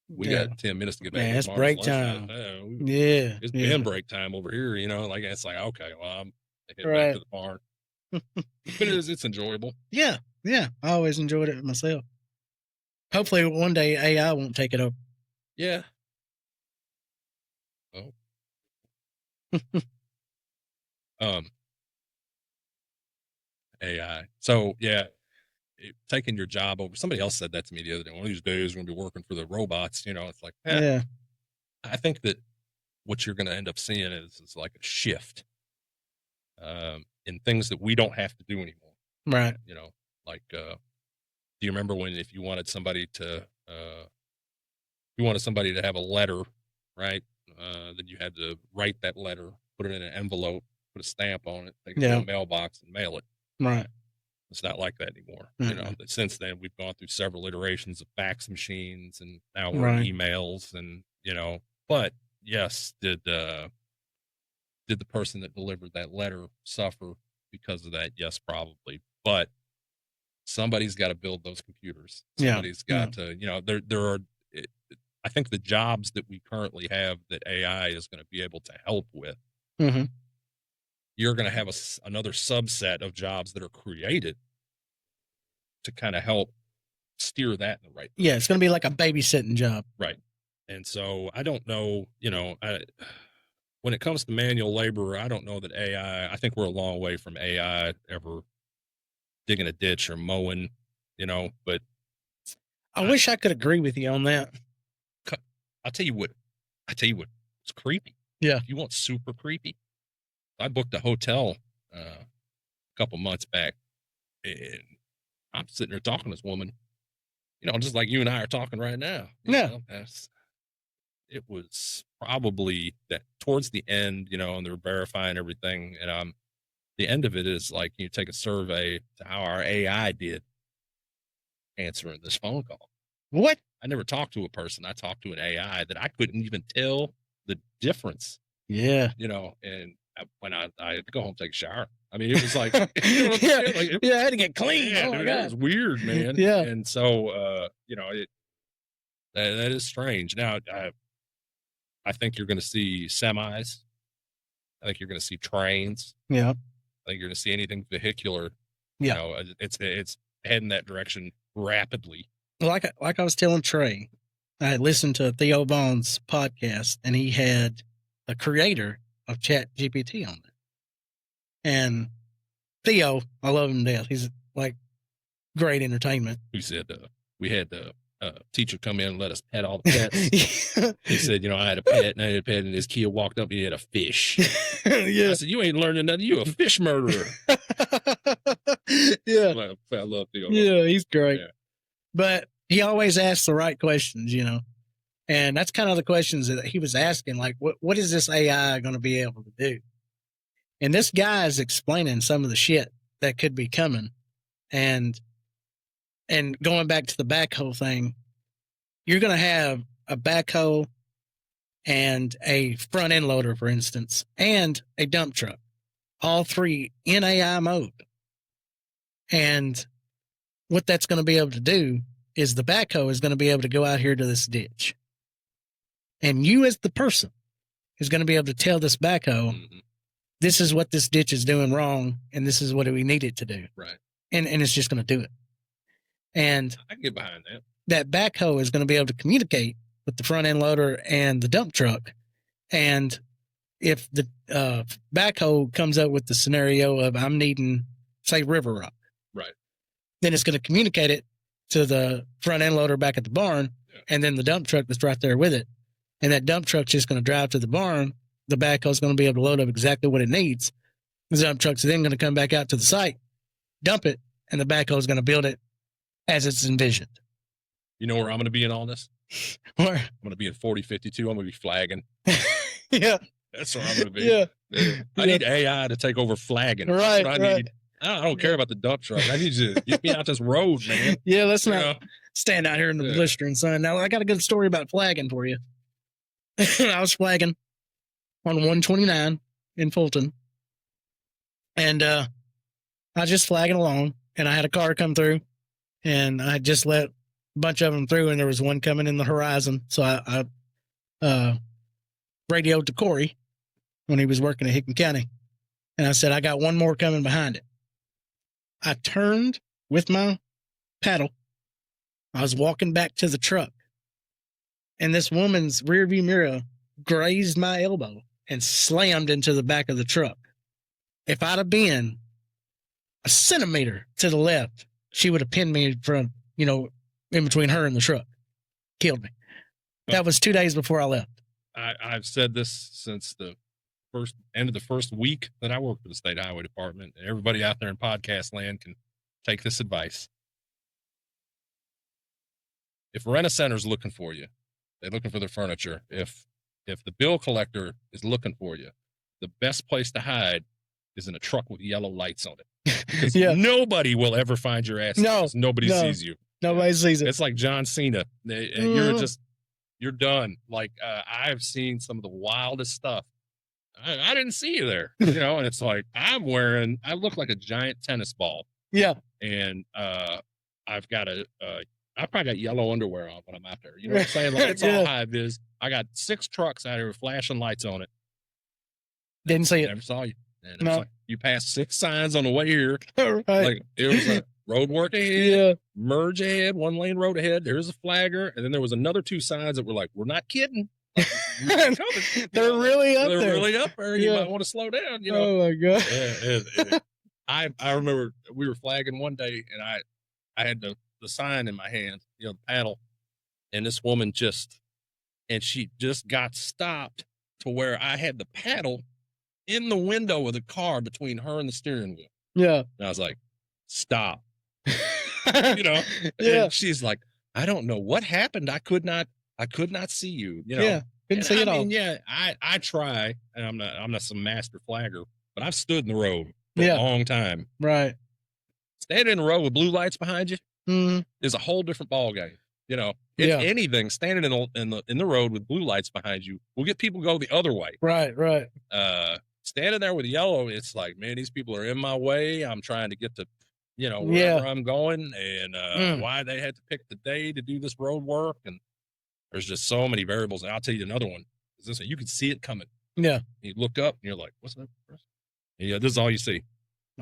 we got 10 minutes to get back. Man, it's break time. It's been break time over here, you know. Like, it's like, okay, well, I'm heading back to the barn. But it's enjoyable. Yeah. Yeah. I always enjoyed it myself. Hopefully one day AI won't take it over. Yeah. Oh. AI. So taking your job over. Somebody else said that to me the other day. One of these days we're gonna be working for the robots. You know, it's like, I think that what you're gonna end up seeing is like a shift in things that we don't have to do anymore. Right. You know, like do you remember when if you wanted somebody to have a letter, right? Then you had to write that letter, put it in an envelope, put a stamp on it, take it to a mailbox and mail it. Right. It's not like that anymore. Mm-hmm. You know, since then we've gone through several iterations of fax machines and now we're emails and, you know, but yes, did the person that delivered that letter suffer because of that? Yes, probably. But somebody's got to build those computers. Somebody's got to, you know, there are, I think the jobs that we currently have that AI is going to be able to help with, you're going to have another subset of jobs that are created to kind of help steer that in the right direction. Yeah, it's going to be like a babysitting job. Right. And so I don't know, when it comes to manual labor, I don't know that AI, I think we're a long way from AI ever digging a ditch or mowing, but I wish I could agree with you on that. I'll tell you what, it's creepy. Yeah. If you want super creepy, I booked a hotel a couple months back, and I'm sitting there talking to this woman, just like you and I are talking right now. It was probably that towards the end, and they're verifying everything. And the end of it is like you take a survey to how our AI did answering this phone call. What? I never talked to a person. I talked to an AI that I couldn't even tell the difference. Yeah. And when I had to go home, take a shower. I mean, it was like, I had to get clean. Yeah, oh my dude, God. It was weird, man. Yeah. And so, that is strange. Now, I think you're going to see semis. I think you're going to see trains. Yeah. I think you're going to see anything vehicular. Yeah. It's heading that direction rapidly. Like I was telling Trey, I had listened to Theo Vaughn's podcast, and he had the creator of Chat GPT on it. And Theo, I love him to death. He's like great entertainment. He said we had the teacher come in and let us pet all the pets. He said, I had a pet, and his kid walked up, he had a fish. Yeah. I said, you ain't learning nothing. You a fish murderer. Yeah. I love Theo. Yeah, he's great. Yeah. But he always asks the right questions, and that's kind of the questions that he was asking. Like, what is this AI going to be able to do? And this guy is explaining some of the shit that could be coming. And going back to the backhoe thing, you're going to have a backhoe and a front end loader, for instance, and a dump truck, all three in AI mode. And what that's going to be able to do is the backhoe is going to be able to go out here to this ditch. And you as the person is going to be able to tell this backhoe, this is what this ditch is doing wrong, and this is what we need it to do. Right. And it's just going to do it. And I can get behind that. That backhoe is going to be able to communicate with the front end loader and the dump truck. And if the backhoe comes up with the scenario of I'm needing, say, river rock. Right. Then it's going to communicate it to the front end loader back at the barn, and then the dump truck that's right there with it. And that dump truck's just going to drive to the barn. The backhoe's going to be able to load up exactly what it needs. The dump truck's then going to come back out to the site, dump it, and the backhoe's going to build it as it's envisioned. You know where I'm going to be in all this? Where? I'm going to be in 4052. I'm going to be flagging. Yeah. That's where I'm going to be. Yeah. I need AI to take over flagging. Right. That's what I need. I don't care about the dump truck. I need you to get me out this road, man. Yeah, let's not stand out here in the blistering sun. Now, I got a good story about flagging for you. I was flagging on 129 in Fulton. And I was just flagging along, and I had a car come through, and I just let a bunch of them through, and there was one coming in the horizon. So I radioed to Corey when he was working at Hickman County, and I said, I got one more coming behind it. I turned with my paddle. I was walking back to the truck, and this woman's rearview mirror grazed my elbow and slammed into the back of the truck. If I'd have been a centimeter to the left, she would have pinned me from, in between her and the truck. Killed me. That was 2 days before I left. I've said this since the end of the first week that I worked for the State Highway Department. And everybody out there in podcast land can take this advice. If Rent-A-Center's looking for you, they're looking for their furniture. If the bill collector is looking for you, the best place to hide is in a truck with yellow lights on it. Because nobody will ever find your ass. No, nobody sees you. Nobody sees it. It's like John Cena. You're done. Like I've seen some of the wildest stuff. I didn't see you there, and it's like I look like a giant tennis ball. Yeah. And I've got I probably got yellow underwear on when I'm out there. You know what I'm saying? Like it's all high vis. I got 6 trucks out here with flashing lights on it. Didn't see it. Never saw you. And it was like you passed 6 signs on the way here. Right. Like it was road work ahead, merge ahead, 1 lane road ahead. There's a flagger. And then there was another 2 signs that were like, we're not kidding. They're really up there. They're really up there. You might want to slow down, you know. Oh my God. I remember we were flagging one day and I had the sign in my hand, you know, the paddle, and this woman she just got stopped to where I had the paddle in the window of the car between her and the steering wheel. Yeah. And I was like, stop. You know? Yeah. And she's like, I don't know what happened. I could not see you, you know? Yeah. Couldn't see it all. Yeah, I try, and I'm not some master flagger, but I've stood in the road for a long time. Right. Standing in the road with blue lights behind you is a whole different ball game. You know, if anything, standing in the road with blue lights behind you will get people go the other way. Right. Standing there with yellow, it's like, man, these people are in my way. I'm trying to get to, you know, wherever I'm going, and why they had to pick the day to do this road work, and there's just so many variables. And I'll tell you another one. Is this? You can see it coming. Yeah. You look up and you're like, what's that? Yeah, this is all you see.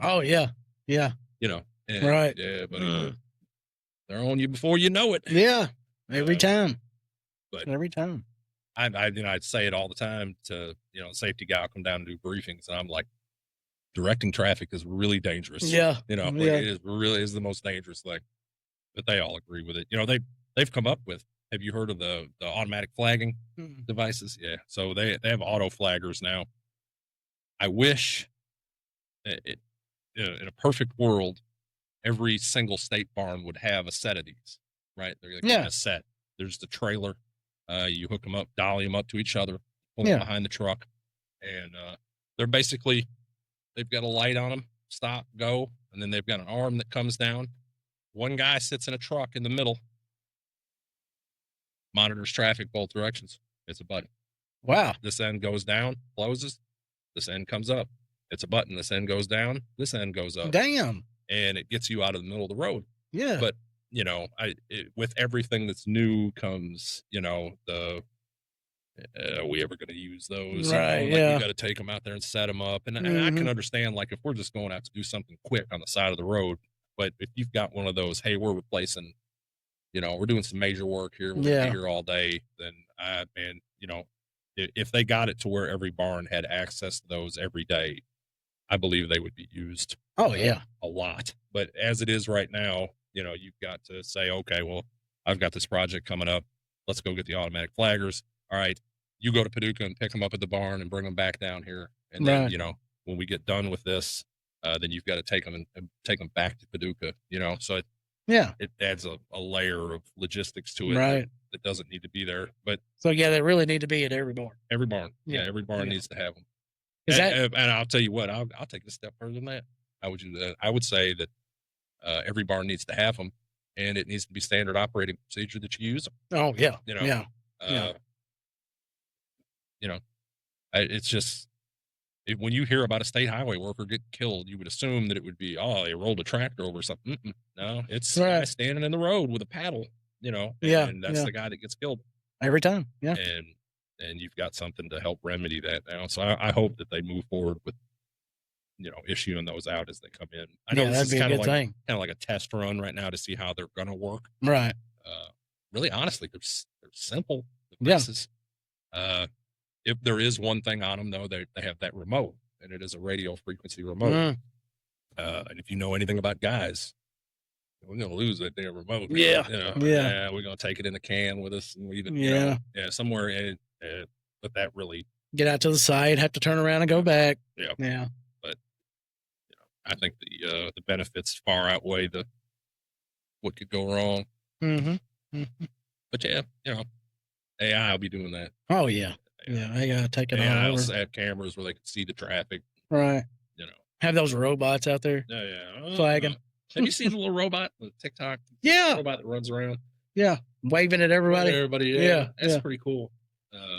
Oh yeah. Yeah. You know. And, right. Yeah, but they're on you before you know it. Yeah. Every time. But every time. I'd say it all the time to, you know, safety guy will come down and do briefings, and I'm like, directing traffic is really dangerous. Yeah. You know, it is the most dangerous thing. But they all agree with it. You know, they've come up with, have you heard of the automatic flagging devices? Yeah. So they have auto flaggers now. I wish in a perfect world, every single state barn would have a set of these, right? They're a set. There's the trailer. You hook them up, dolly them up to each other, pull them behind the truck. And they're basically, they've got a light on them, stop, go. And then they've got an arm that comes down. One guy sits in a truck in the middle, monitors traffic both directions. It's a button. Wow. This end goes down, closes. This end comes up. It's a button. This end goes down. This end goes up. Damn. And it gets you out of the middle of the road. Yeah. But, you know, with everything that's new comes, you know, are we ever going to use those? Right. You know, like, we got to take them out there and set them up. And I can understand, like, if we're just going out to do something quick on the side of the road, but if you've got one of those, hey, we're replacing, you know, we're doing some major work here, we're going to be here all day, then man, you know, if they got it to where every barn had access to those every day, I believe they would be used. Oh yeah, a lot. But as it is right now, you know, you've got to say, okay, well, I've got this project coming up. Let's go get the automatic flaggers. All right, you go to Paducah and pick them up at the barn and bring them back down here. And then, you know, when we get done with this, then you've got to take them and take them back to Paducah, you know, so it adds a layer of logistics to it that doesn't need to be there. But so, they really need to be at every barn. Every barn. Yeah, every barn needs to have them. And I'll tell you what, I'll take it a step further than that. I would say that every barn needs to have them, and it needs to be standard operating procedure that you use them. Oh yeah. You know, you know, it's just, when you hear about a state highway worker get killed, you would assume that it would be, they rolled a tractor over something. No, it's a guy standing in the road with a paddle, you know, and that's the guy that gets killed every time. Yeah. And you've got something to help remedy that now. So I hope that they move forward with, you know, issuing those out as they come in. I know this is kind of like a test run right now to see how they're going to work. Right. Really, honestly, they're simple. Devices. If there is one thing on them, though, they have that remote, and it is a radio frequency remote. And if you know anything about guys, we're going to lose that damn remote. Yeah. You know, we're going to take it in a can with us and leave it, you know, somewhere. But that really. Get out to the side, have to turn around and go back. Yeah. Yeah. But, you know, I think the benefits far outweigh what could go wrong. But yeah, you know, AI will be doing that. Oh, yeah. Yeah, I gotta take it on over. Have cameras where they can see the traffic. Right. You know, have those robots out there. Yeah. Flagging. Have you seen the little robot, the TikTok? Yeah. Robot that runs around. Yeah. Waving at everybody. Yeah. That's pretty cool.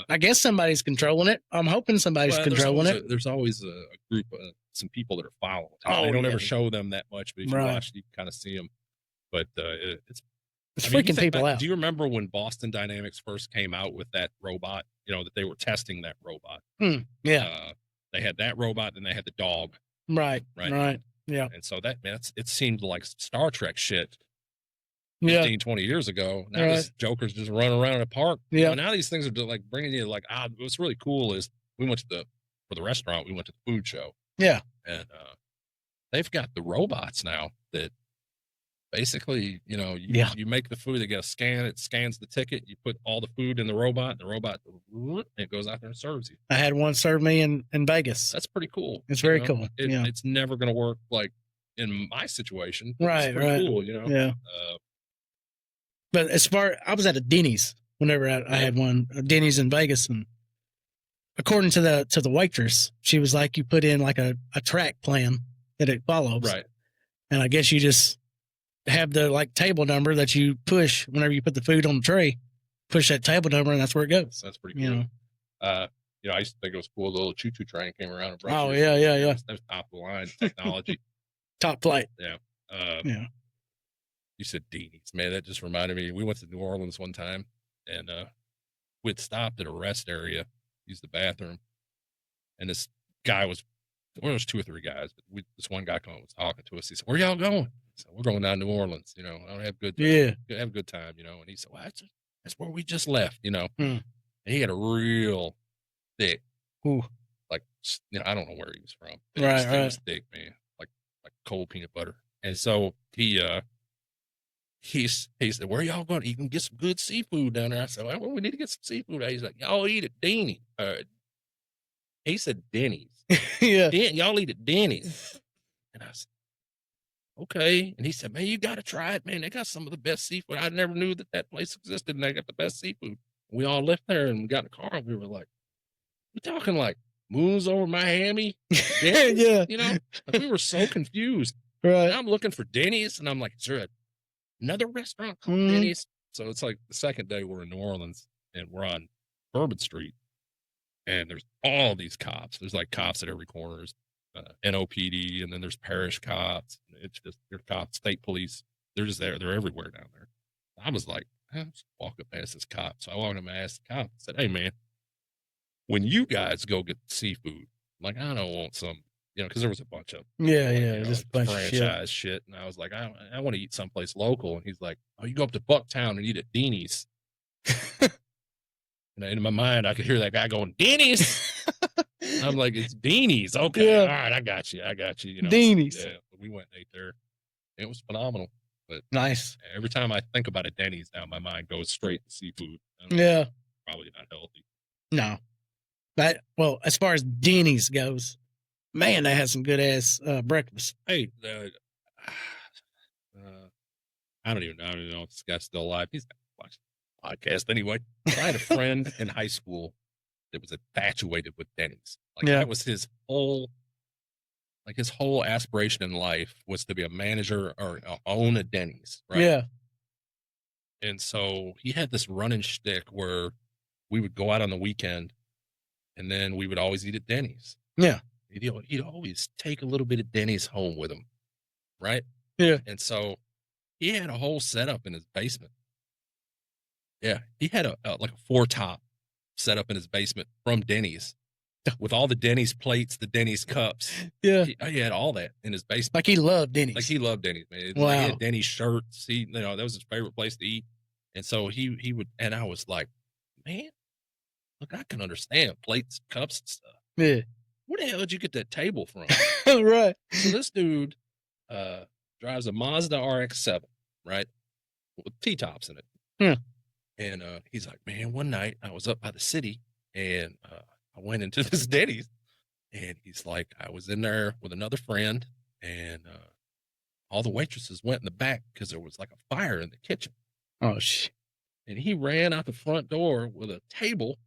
I guess somebody's controlling it. I'm hoping somebody's controlling it. There's always a group of some people that are following. They don't ever show them that much, but if you watch, you kind of see them. But it's freaking people out. Do you remember when Boston Dynamics first came out with that robot? You know, that they were testing that robot. Yeah. They had that robot, and they had the dog. Right. Yeah. And so that, man, it seemed like Star Trek shit 20 years ago. Now this Joker's just running around in a park. Yeah. Now these things are just like bringing you like, what's really cool is we went to for the restaurant, we went to the food show. Yeah. And they've got the robots now that basically, you make the food, they get a scan, it scans the ticket, you put all the food in the robot, it goes out there and serves you. I had one serve me in Vegas. That's pretty cool. It's very cool. It's never going to work like in my situation. Right. It's pretty cool, Yeah. But I was at a Denny's whenever I had one, Denny's in Vegas, and according to the waitress, she was like, you put in like a track plan that it follows. Right. And I guess you just have the like table number that you push whenever you put the food on the tray, push that table number, and that's where it goes. That's pretty cool. I used to think it was cool. The little choo-choo train came around and brought yeah. That was top of the line technology. Top flight. Yeah. You said Denny's, man. That just reminded me. We went to New Orleans one time, and we'd stopped at a rest area, used the bathroom, and this guy was two or three guys, but this one guy was talking to us. He said, "Where y'all going?" So we're going down to New Orleans, I don't have good time. Have a good time, and he said, "Well, that's where we just left, And he had a real thick, like, I don't know where he was from. But He was thick, man, like cold peanut butter. And so he said, "Where y'all going? You can get some good seafood down there." I said, "Well, we need to get some seafood." He's like, "Y'all eat at Denny." He said Denny's. Yeah. Y'all eat at Denny's. And I said, "Okay." And he said, "Man, you got to try it, man. They got some of the best seafood. I never knew that place existed, and they got the best seafood." We all left there and we got in the car, and we were like, we're talking like moons over Miami. Yeah. Like we were so confused. Right. And I'm looking for Denny's, and I'm like, is there another restaurant called Denny's? So it's like the second day we're in New Orleans, and we're on Bourbon Street, and there's all these cops. There's like cops at every corner. There's NOPD, and then there's parish cops. It's just your cops, state police. They're just there. They're everywhere down there. I was like, I'm just walking past this cop. So I walked up and asked the cop, I said, "Hey, man, when you guys go get seafood, like, I don't want some, because there was a bunch of just a bunch franchise of shit. And I was like, I want to eat someplace local. And he's like, "Oh, you go up to Bucktown and eat at Denny's." And in my mind, I could hear that guy going, "Denny's." I'm like, "It's Denny's." Okay. Yeah. All right. I got you. Denny's. Yeah. We went and ate there. It was phenomenal. But nice. Every time I think about a Denny's now, my mind goes straight to seafood. Probably not healthy. No. Well, as far as Denny's goes, man, they had some good ass breakfast. Hey, I don't even know if this guy's still alive. He's not watching the podcast anyway. I had a friend in high school that was infatuated with Denny's. That was his whole aspiration in life was to be a manager or own a Denny's, right? Yeah. And so he had this running shtick where we would go out on the weekend, and then we would always eat at Denny's. Yeah. He'd always take a little bit of Denny's home with him, right? Yeah. And so he had a whole setup in his basement. Yeah, he had a 4-top setup in his basement from Denny's. With all the Denny's plates, the Denny's cups. Yeah. He had all that in his basement. Like he loved Denny's. Like he loved Denny's, man. Wow. He had Denny's shirts. That was his favorite place to eat. And so he would, and I was like, man, look, I can understand plates, cups, and stuff. Yeah. Where the hell did you get that table from? Right. So this dude drives a Mazda RX-7, right? With T-tops in it. Yeah. And he's like, man, one night I was up by the city, and I went into this Denny's, and he's like, I was in there with another friend, and all the waitresses went in the back because there was like a fire in the kitchen. Oh, shit. And he ran out the front door with a table,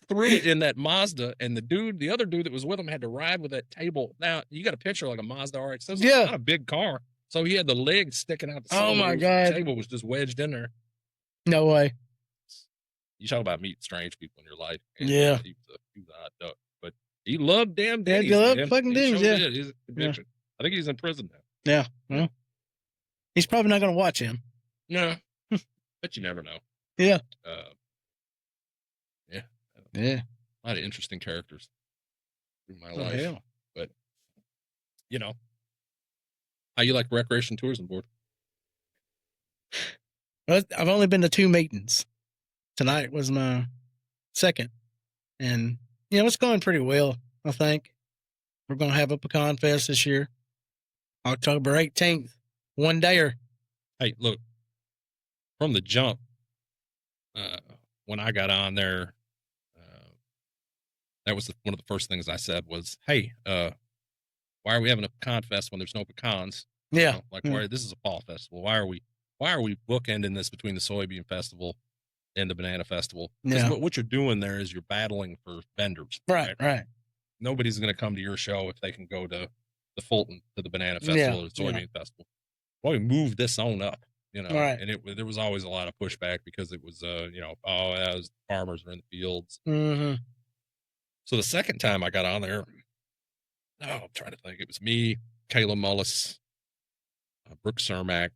threw it in that Mazda, and the other dude that was with him had to ride with that table. Now, you got a picture like a Mazda RX. It's not a big car. So he had the legs sticking out the side. Oh, my God. The table was just wedged in there. No way. You talk about meeting strange people in your life. Yeah. He was a hot duck. But he loved damn Denny's. Yeah, he loved fucking Denny's, yeah. He's a conviction. I think he's in prison now. Yeah. Well, he's probably not going to watch him. No. But you never know. Yeah. Yeah. A lot of interesting characters through my life. Hell. But, How you like Recreation Tourism Board? I've only been to 2 meetings. Tonight was my second. And, it's going pretty well, I think. We're going to have a pecan fest this year. October 18th. One dayer. Hey, look, from the jump, when I got on there, that was one of the first things I said was, hey, why are we having a pecan fest when there's no pecans? Yeah. Why this is a fall festival. Why are we bookending this between the soybean festival and the banana festival? Because what you're doing there is you're battling for vendors. Right. Nobody's going to come to your show if they can go to the Fulton, to the banana festival, or the soybean festival. Well, we moved this on up, right. And there was always a lot of pushback because it was, farmers are in the fields. Mm-hmm. So the second time I got on there, I'm trying to think. It was me, Kayla Mullis, Brooke Cermak,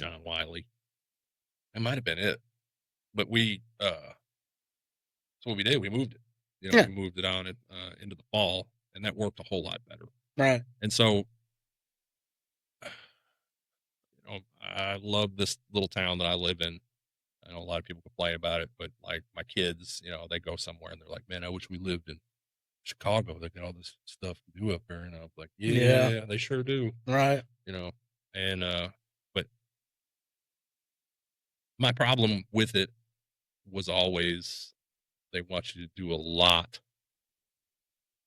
John Wiley. That might have been it. But so what we did, we moved it. We moved it on into the fall, and that worked a whole lot better. Right. And so, I love this little town that I live in. I know a lot of people complain about it, but like my kids, they go somewhere and they're like, man, I wish we lived in Chicago. They got all this stuff to do up there. And I was like, yeah, they sure do. Right. And, but my problem with it was always they want you to do a lot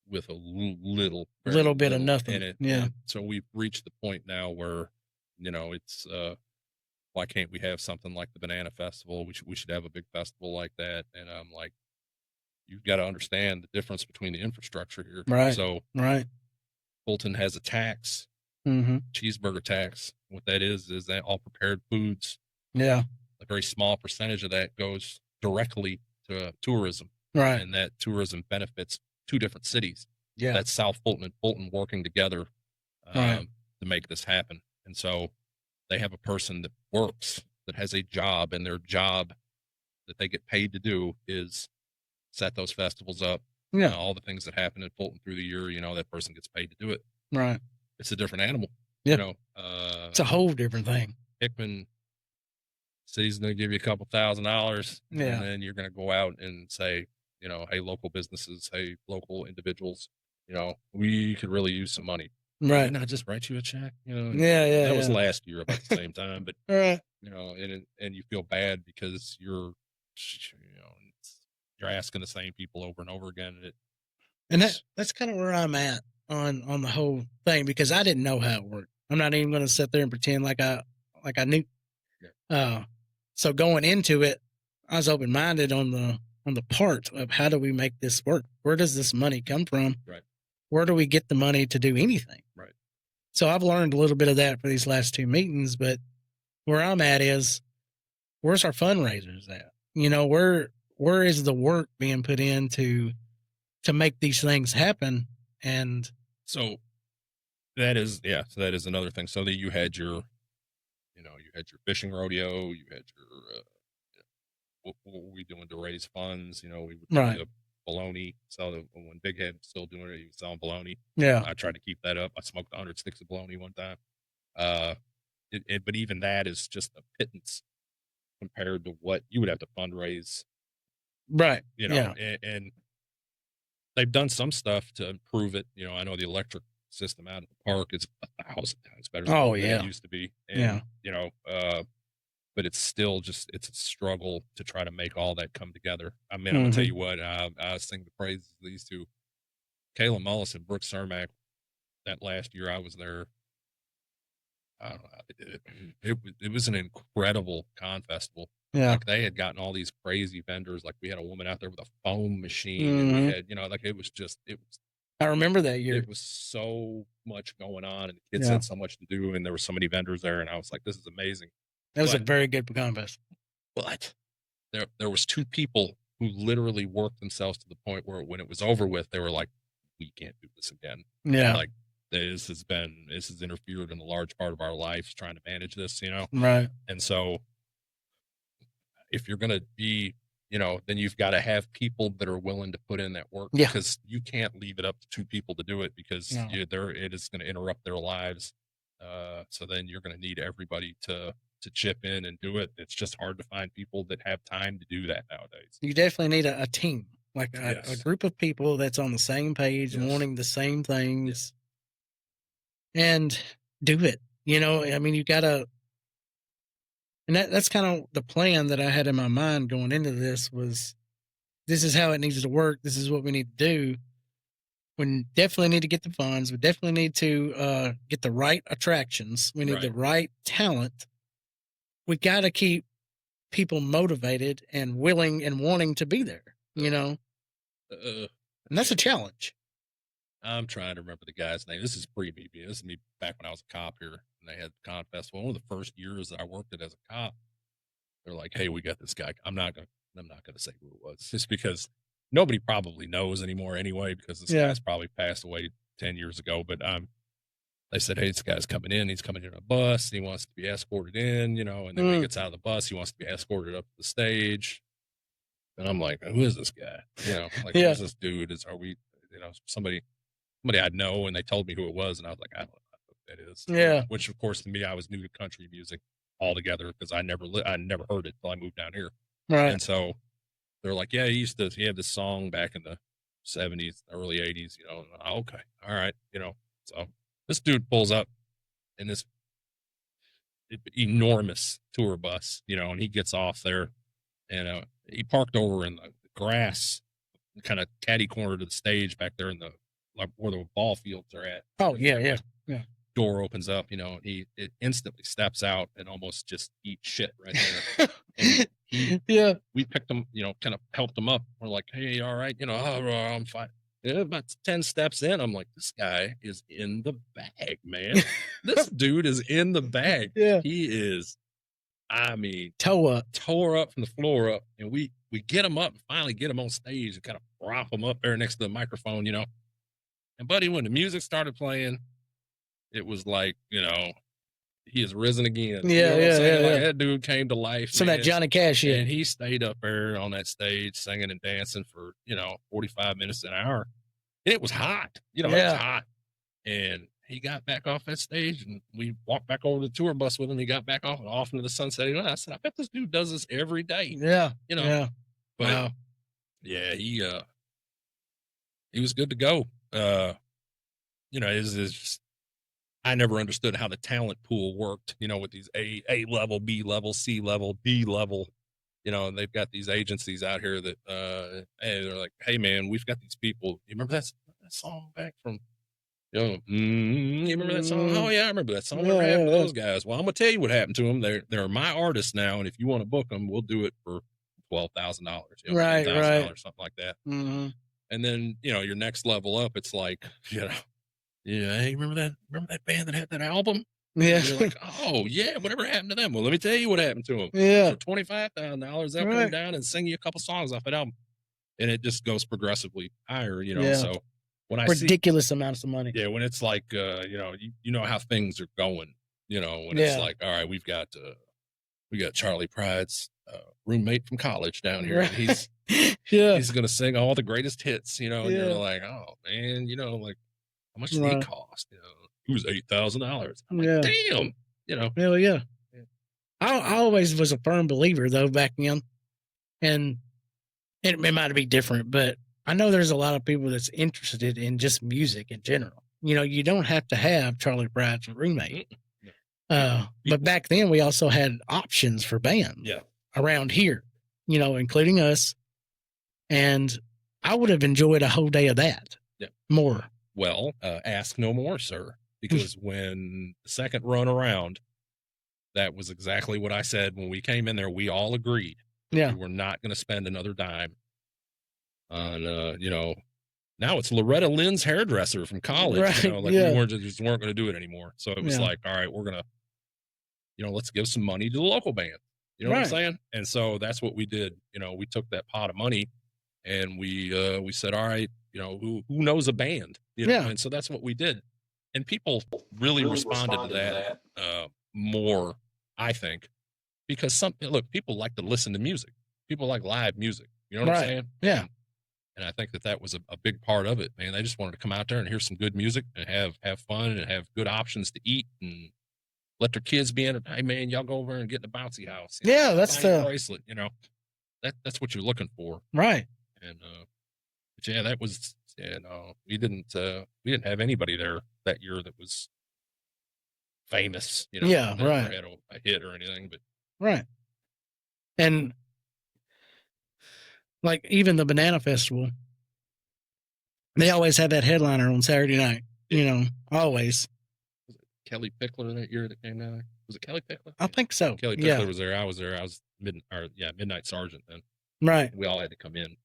with a little bit of nothing in it. Yeah. And so we've reached the point now where, it's, why can't we have something like the Banana Festival? We should have a big festival like that. And I'm like, you've got to understand the difference between the infrastructure here. Right. So Fulton has a tax, cheeseburger tax. What that is that all prepared foods. Yeah. A very small percentage of that goes directly to tourism. Right. And that tourism benefits 2 different cities. Yeah. That's South Fulton and Fulton working together to make this happen. And so they have a person that works, that has a job, and their job that they get paid to do is set those festivals up. Yeah. All the things that happen in Fulton through the year, that person gets paid to do it. Right. It's a different animal. Yeah. It's a whole different thing. Hickman city's going to give you a couple $1,000. Yeah. And then you're going to go out and say, hey, local businesses, hey, local individuals, we could really use some money. Right. And I just write you a check. That was last year about the same time, but right. And you feel bad because you're asking the same people over and over again. And that's kind of where I'm at on the whole thing, because I didn't know how it worked. I'm not even going to sit there and pretend like I knew. Yeah. So going into it, I was open-minded on the part of how do we make this work? Where does this money come from? Right. Where do we get the money to do anything? Right. So I've learned a little bit of that for these last 2 meetings, but where I'm at is, where's our fundraisers at? Where is the work being put in to make these things happen? And so that is another thing. So that you had your fishing rodeo, you had your, what were we doing to raise funds? We would do the bologna. So when Big Head was still doing it, he was selling bologna. Yeah. I tried to keep that up. I smoked 100 sticks of bologna one time. But even that is just a pittance compared to what you would have to fundraise. Right. And they've done some stuff to improve it. I know the electric system out at the park is 1,000 times better than it used to be. And, but it's still it's a struggle to try to make all that come together. I mean, I'm gonna tell you what, I sing the praises of these two, Kayla Mullis and Brooke Cermak. That last year I was there, I don't know how they did it. It was an incredible con festival. Yeah. Like they had gotten all these crazy vendors. Like we had a woman out there with a foam machine, and we had, it was. I remember that year. It was so much going on, and the kids had so much to do, and there were so many vendors there, and I was like, this is amazing. That was a very good pecan festival. But there was 2 people who literally worked themselves to the point where when it was over with, they were like, we can't do this again. Yeah. Like this has interfered in a large part of our lives trying to manage this, Right. And so if you're going to be, then you've got to have people that are willing to put in that work, because you can't leave it up to 2 people to do it, because it is going to interrupt their lives. So then you're going to need everybody to chip in and do it. It's just hard to find people that have time to do that nowadays. You definitely need a team, like a group of people that's on the same page, wanting the same things, and do it. You know, I mean, you gotta, and that's kind of the plan that I had in my mind going into this was, this is how it needs to work. This is what we need to do. We definitely need to get the funds. We definitely need to get the right attractions. We need the right talent. We got to keep people motivated and willing and wanting to be there, you know? And that's a challenge. I'm trying to remember the guy's name. This is pre-me. This is me back when I was a cop here, and they had the con festival. One of the first years that I worked it as a cop, they're like, "Hey, we got this guy." I'm not gonna say who it was, just because nobody probably knows anymore anyway, because this guy's probably passed away 10 years ago. But they said, "Hey, this guy's coming in. He's coming in a bus. And he wants to be escorted in, you know." And then when he gets out of the bus, he wants to be escorted up to the stage. And I'm like, "Who is this guy? You know, like, who's this dude? Are we, you know, somebody I'd know?" And they told me who it was, and I was like, "I don't know who that is." Yeah. Which, of course, to me, I was new to country music altogether, because I never heard it till I moved down here. Right. And so they're like, "Yeah, he had this song back in the 70s, early 80s, you know." And okay, all right, you know. So this dude pulls up in this enormous tour bus, you know, and he gets off there, and he parked over in the grass, kind of catty corner to the stage back there in the, like, where the ball fields are at. Oh, yeah. Door opens up, you know, and it instantly steps out and almost just eats shit right there. And we picked him, you know, kind of helped him up. We're like, "Hey, all right, you know." "Oh, I'm fine." About 10 steps in, I'm like, "This guy is in the bag, man." This dude is in the bag. Yeah. He is, I mean, tore up from the floor up. And we get him up and finally get him on stage and kind of prop him up there next to the microphone, you know. And buddy, when the music started playing, it was like, you know, he has risen again. Yeah, you know what I'm saying? Like, that dude came to life. So that Johnny Cash shit. And he stayed up there on that stage singing and dancing for, you know, 45 minutes, an hour. And it was hot. You know, it was hot. And he got back off that stage, and we walked back over the tour bus with him. He got back off into the sunset. And I said, "I bet this dude does this every day." Yeah. You know. Yeah. But wow. Yeah, he was good to go. You know, it's just, I never understood how the talent pool worked, you know, with these A level, B level, C level, D level, you know. And they've got these agencies out here that, hey, they're like, "Hey, man, we've got these people. You remember that song back from, you know, you remember that song? Oh, yeah, I remember that song. What happened to those guys?" Well, I'm going to tell you what happened to them. They're my artists now, and if you want to book them, we'll do it for $12,000, you know, right, $10,000, something like that. Mm-hmm. And then, you know, your next level up, it's like, you know, hey, remember that band that had that album? Yeah. And you're like, "Oh, yeah, whatever happened to them?" Well, let me tell you what happened to them. Yeah. For $25,000, they'll come down and sing you a couple songs off that album. And it just goes progressively higher, you know. Yeah. So when ridiculous amounts of money. Yeah, when it's like, you know, you know how things are going, you know, when it's like, all right, we got Charlie Pride's roommate from college down here. And he's he's going to sing all the greatest hits, you know. And you're like, "Oh, man, you know, like, how much did he cost?" You know, "It was $8,000. I'm like, damn, you know. Hell yeah. I always was a firm believer, though, back then. And it might be different, but I know there's a lot of people that's interested in just music in general. You know, you don't have to have Charlie Pride's roommate. But back then we also had options for bands around here, you know, including us. And I would have enjoyed a whole day of that more. Well, ask no more, sir, because when the second run around, that was exactly what I said when we came in there. We all agreed. Yeah. We were not going to spend another dime on, you know, now it's Loretta Lynn's hairdresser from college. Right. You know, like we weren't going to do it anymore. So it was like, all right, we're going to, you know, let's give some money to the local band. You know what I'm saying? And so that's what we did. You know, we took that pot of money and we said, all right, you know, who knows a band? You know? And so that's what we did. And people really responded to that more, I think, because look, people like to listen to music. People like live music. You know what I'm saying? Yeah. And I think that was a big part of it, man. They just wanted to come out there and hear some good music and have fun and have good options to eat and let their kids be in it. Hey, man, y'all go over and get in the bouncy house. Yeah, that's the bracelet. That's what you're looking for, right? And but yeah, that was we didn't have anybody there that year that was famous. Yeah, right. Had a hit or anything, but right. And like even the Banana Festival, they always have that headliner on Saturday night. Always. Was it Kelly Pickler that year that came down there? Was it Kelly Pickler? I think so. Kelly Pickler was there. I was there. I was Midnight Sergeant then. Right. We all had to come in.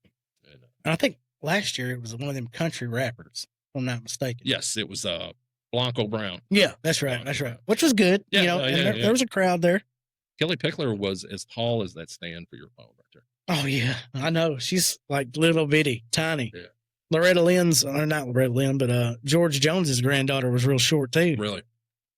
And I think last year it was one of them country rappers, if I'm not mistaken. Yes, it was Blanco Brown. Yeah, that's right. Blanco that's right. Which was good. Yeah, there was a crowd there. Kelly Pickler was as tall as that stand for your phone right there. Oh yeah, I know. She's like little bitty, tiny. Yeah. Loretta Lynn's, or not Loretta Lynn, but George Jones's granddaughter was real short too. Really?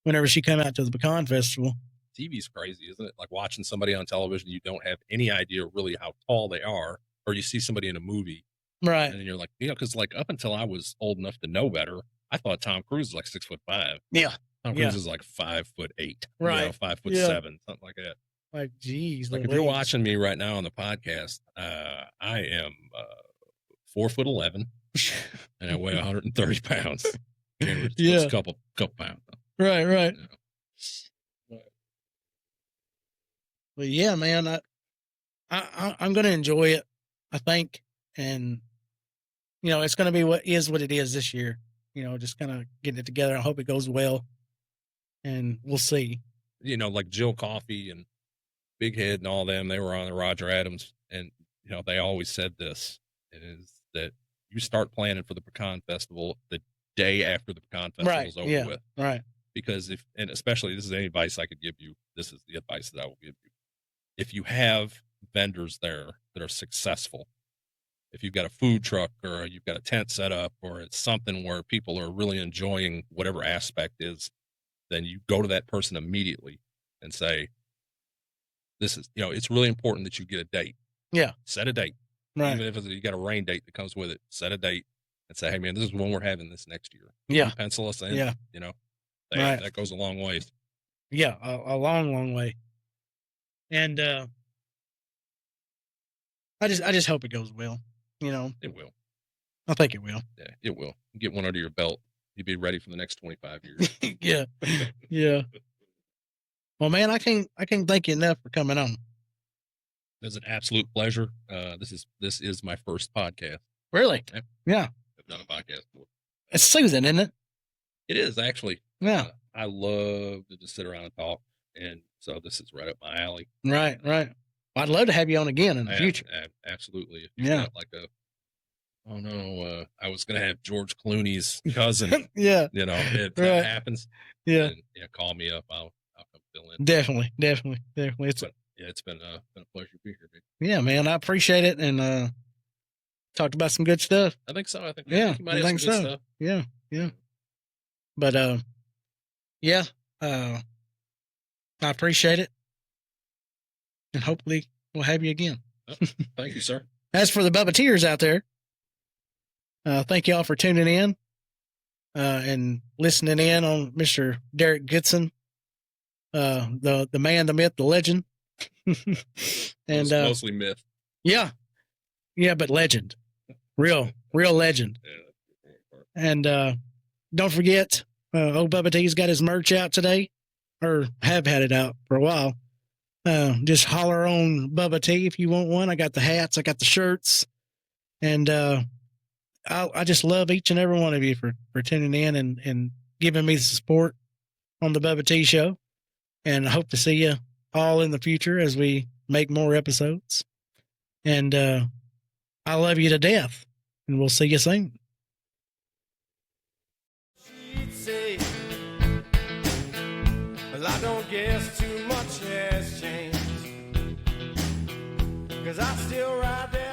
Whenever she came out to the Pecan Festival. TV's crazy, isn't it? Like watching somebody on television, you don't have any idea really how tall they are, or you see somebody in a movie, right? And you're like, because like up until I was old enough to know better, I thought Tom Cruise was like 6'5". Yeah. Tom Cruise is like 5'8", right? 5'7", something like that. Like, geez. Like if you're watching me right now on the podcast, I am 4'11", and I weigh 130 pounds. Yeah, a couple pounds. Right. But yeah, man, I'm gonna enjoy it, I think, and it's gonna be what it is this year. Just kind of getting it together. I hope it goes well, and we'll see. Like Jill Coffey and Big Head and all them, they were on the Roger Adams, and they always said this: it is that you start planning for the Pecan Festival the day after the Pecan Festival is over with, right? Because and especially, this is any advice I could give you. This is the advice that I will give you. If you have vendors there that are successful, if you've got a food truck or you've got a tent set up or it's something where people are really enjoying whatever aspect is, then you go to that person immediately and say, this is, it's really important that you get a date. Yeah. Set a date. Right. Even if you got a rain date that comes with it, set a date and say, hey man, this is when we're having this next year. Yeah. Pencil us in. Yeah. Right. That goes a long way. Yeah. A long, long way. And I just hope it goes well. It will. I think it will. Yeah, it will. Get one under your belt. You'll be ready for the next 25 years. Yeah. Yeah. Well, man, I can't thank you enough for coming on. It was an absolute pleasure. This is my first podcast. Really? Yeah. I've done a podcast before. It's soothing, isn't it? It is actually. Yeah. I love to just sit around and talk, and so this is right up my alley. Right. I'd love to have you on again in the future. Absolutely. If you've got like I was going to have George Clooney's cousin. Yeah. If that happens. Yeah. Then, call me up. I'll come fill in. Definitely. It's been a pleasure to be here, man. Yeah, man. I appreciate it. And, talked about some good stuff. I think so. I think I think so. Stuff. Yeah. But, I appreciate it. And hopefully we'll have you again. Thank you, sir. As for the Bubba-Teers out there, thank y'all for tuning in and listening in on Mr. Derek Goodson, the man, the myth, the legend. And mostly myth. Yeah, but legend, real legend. And don't forget, old Bubba T's got his merch out today, or have had it out for a while. Just holler on Bubba T if you want one. I got the hats, I got the shirts, and I just love each and every one of you for tuning in and giving me the support on the Bubba T Show. And I hope to see you all in the future as we make more episodes. And I love you to death, and we'll see you soon. She'd say, well, I don't guess too much has changed, 'cause I still ride there.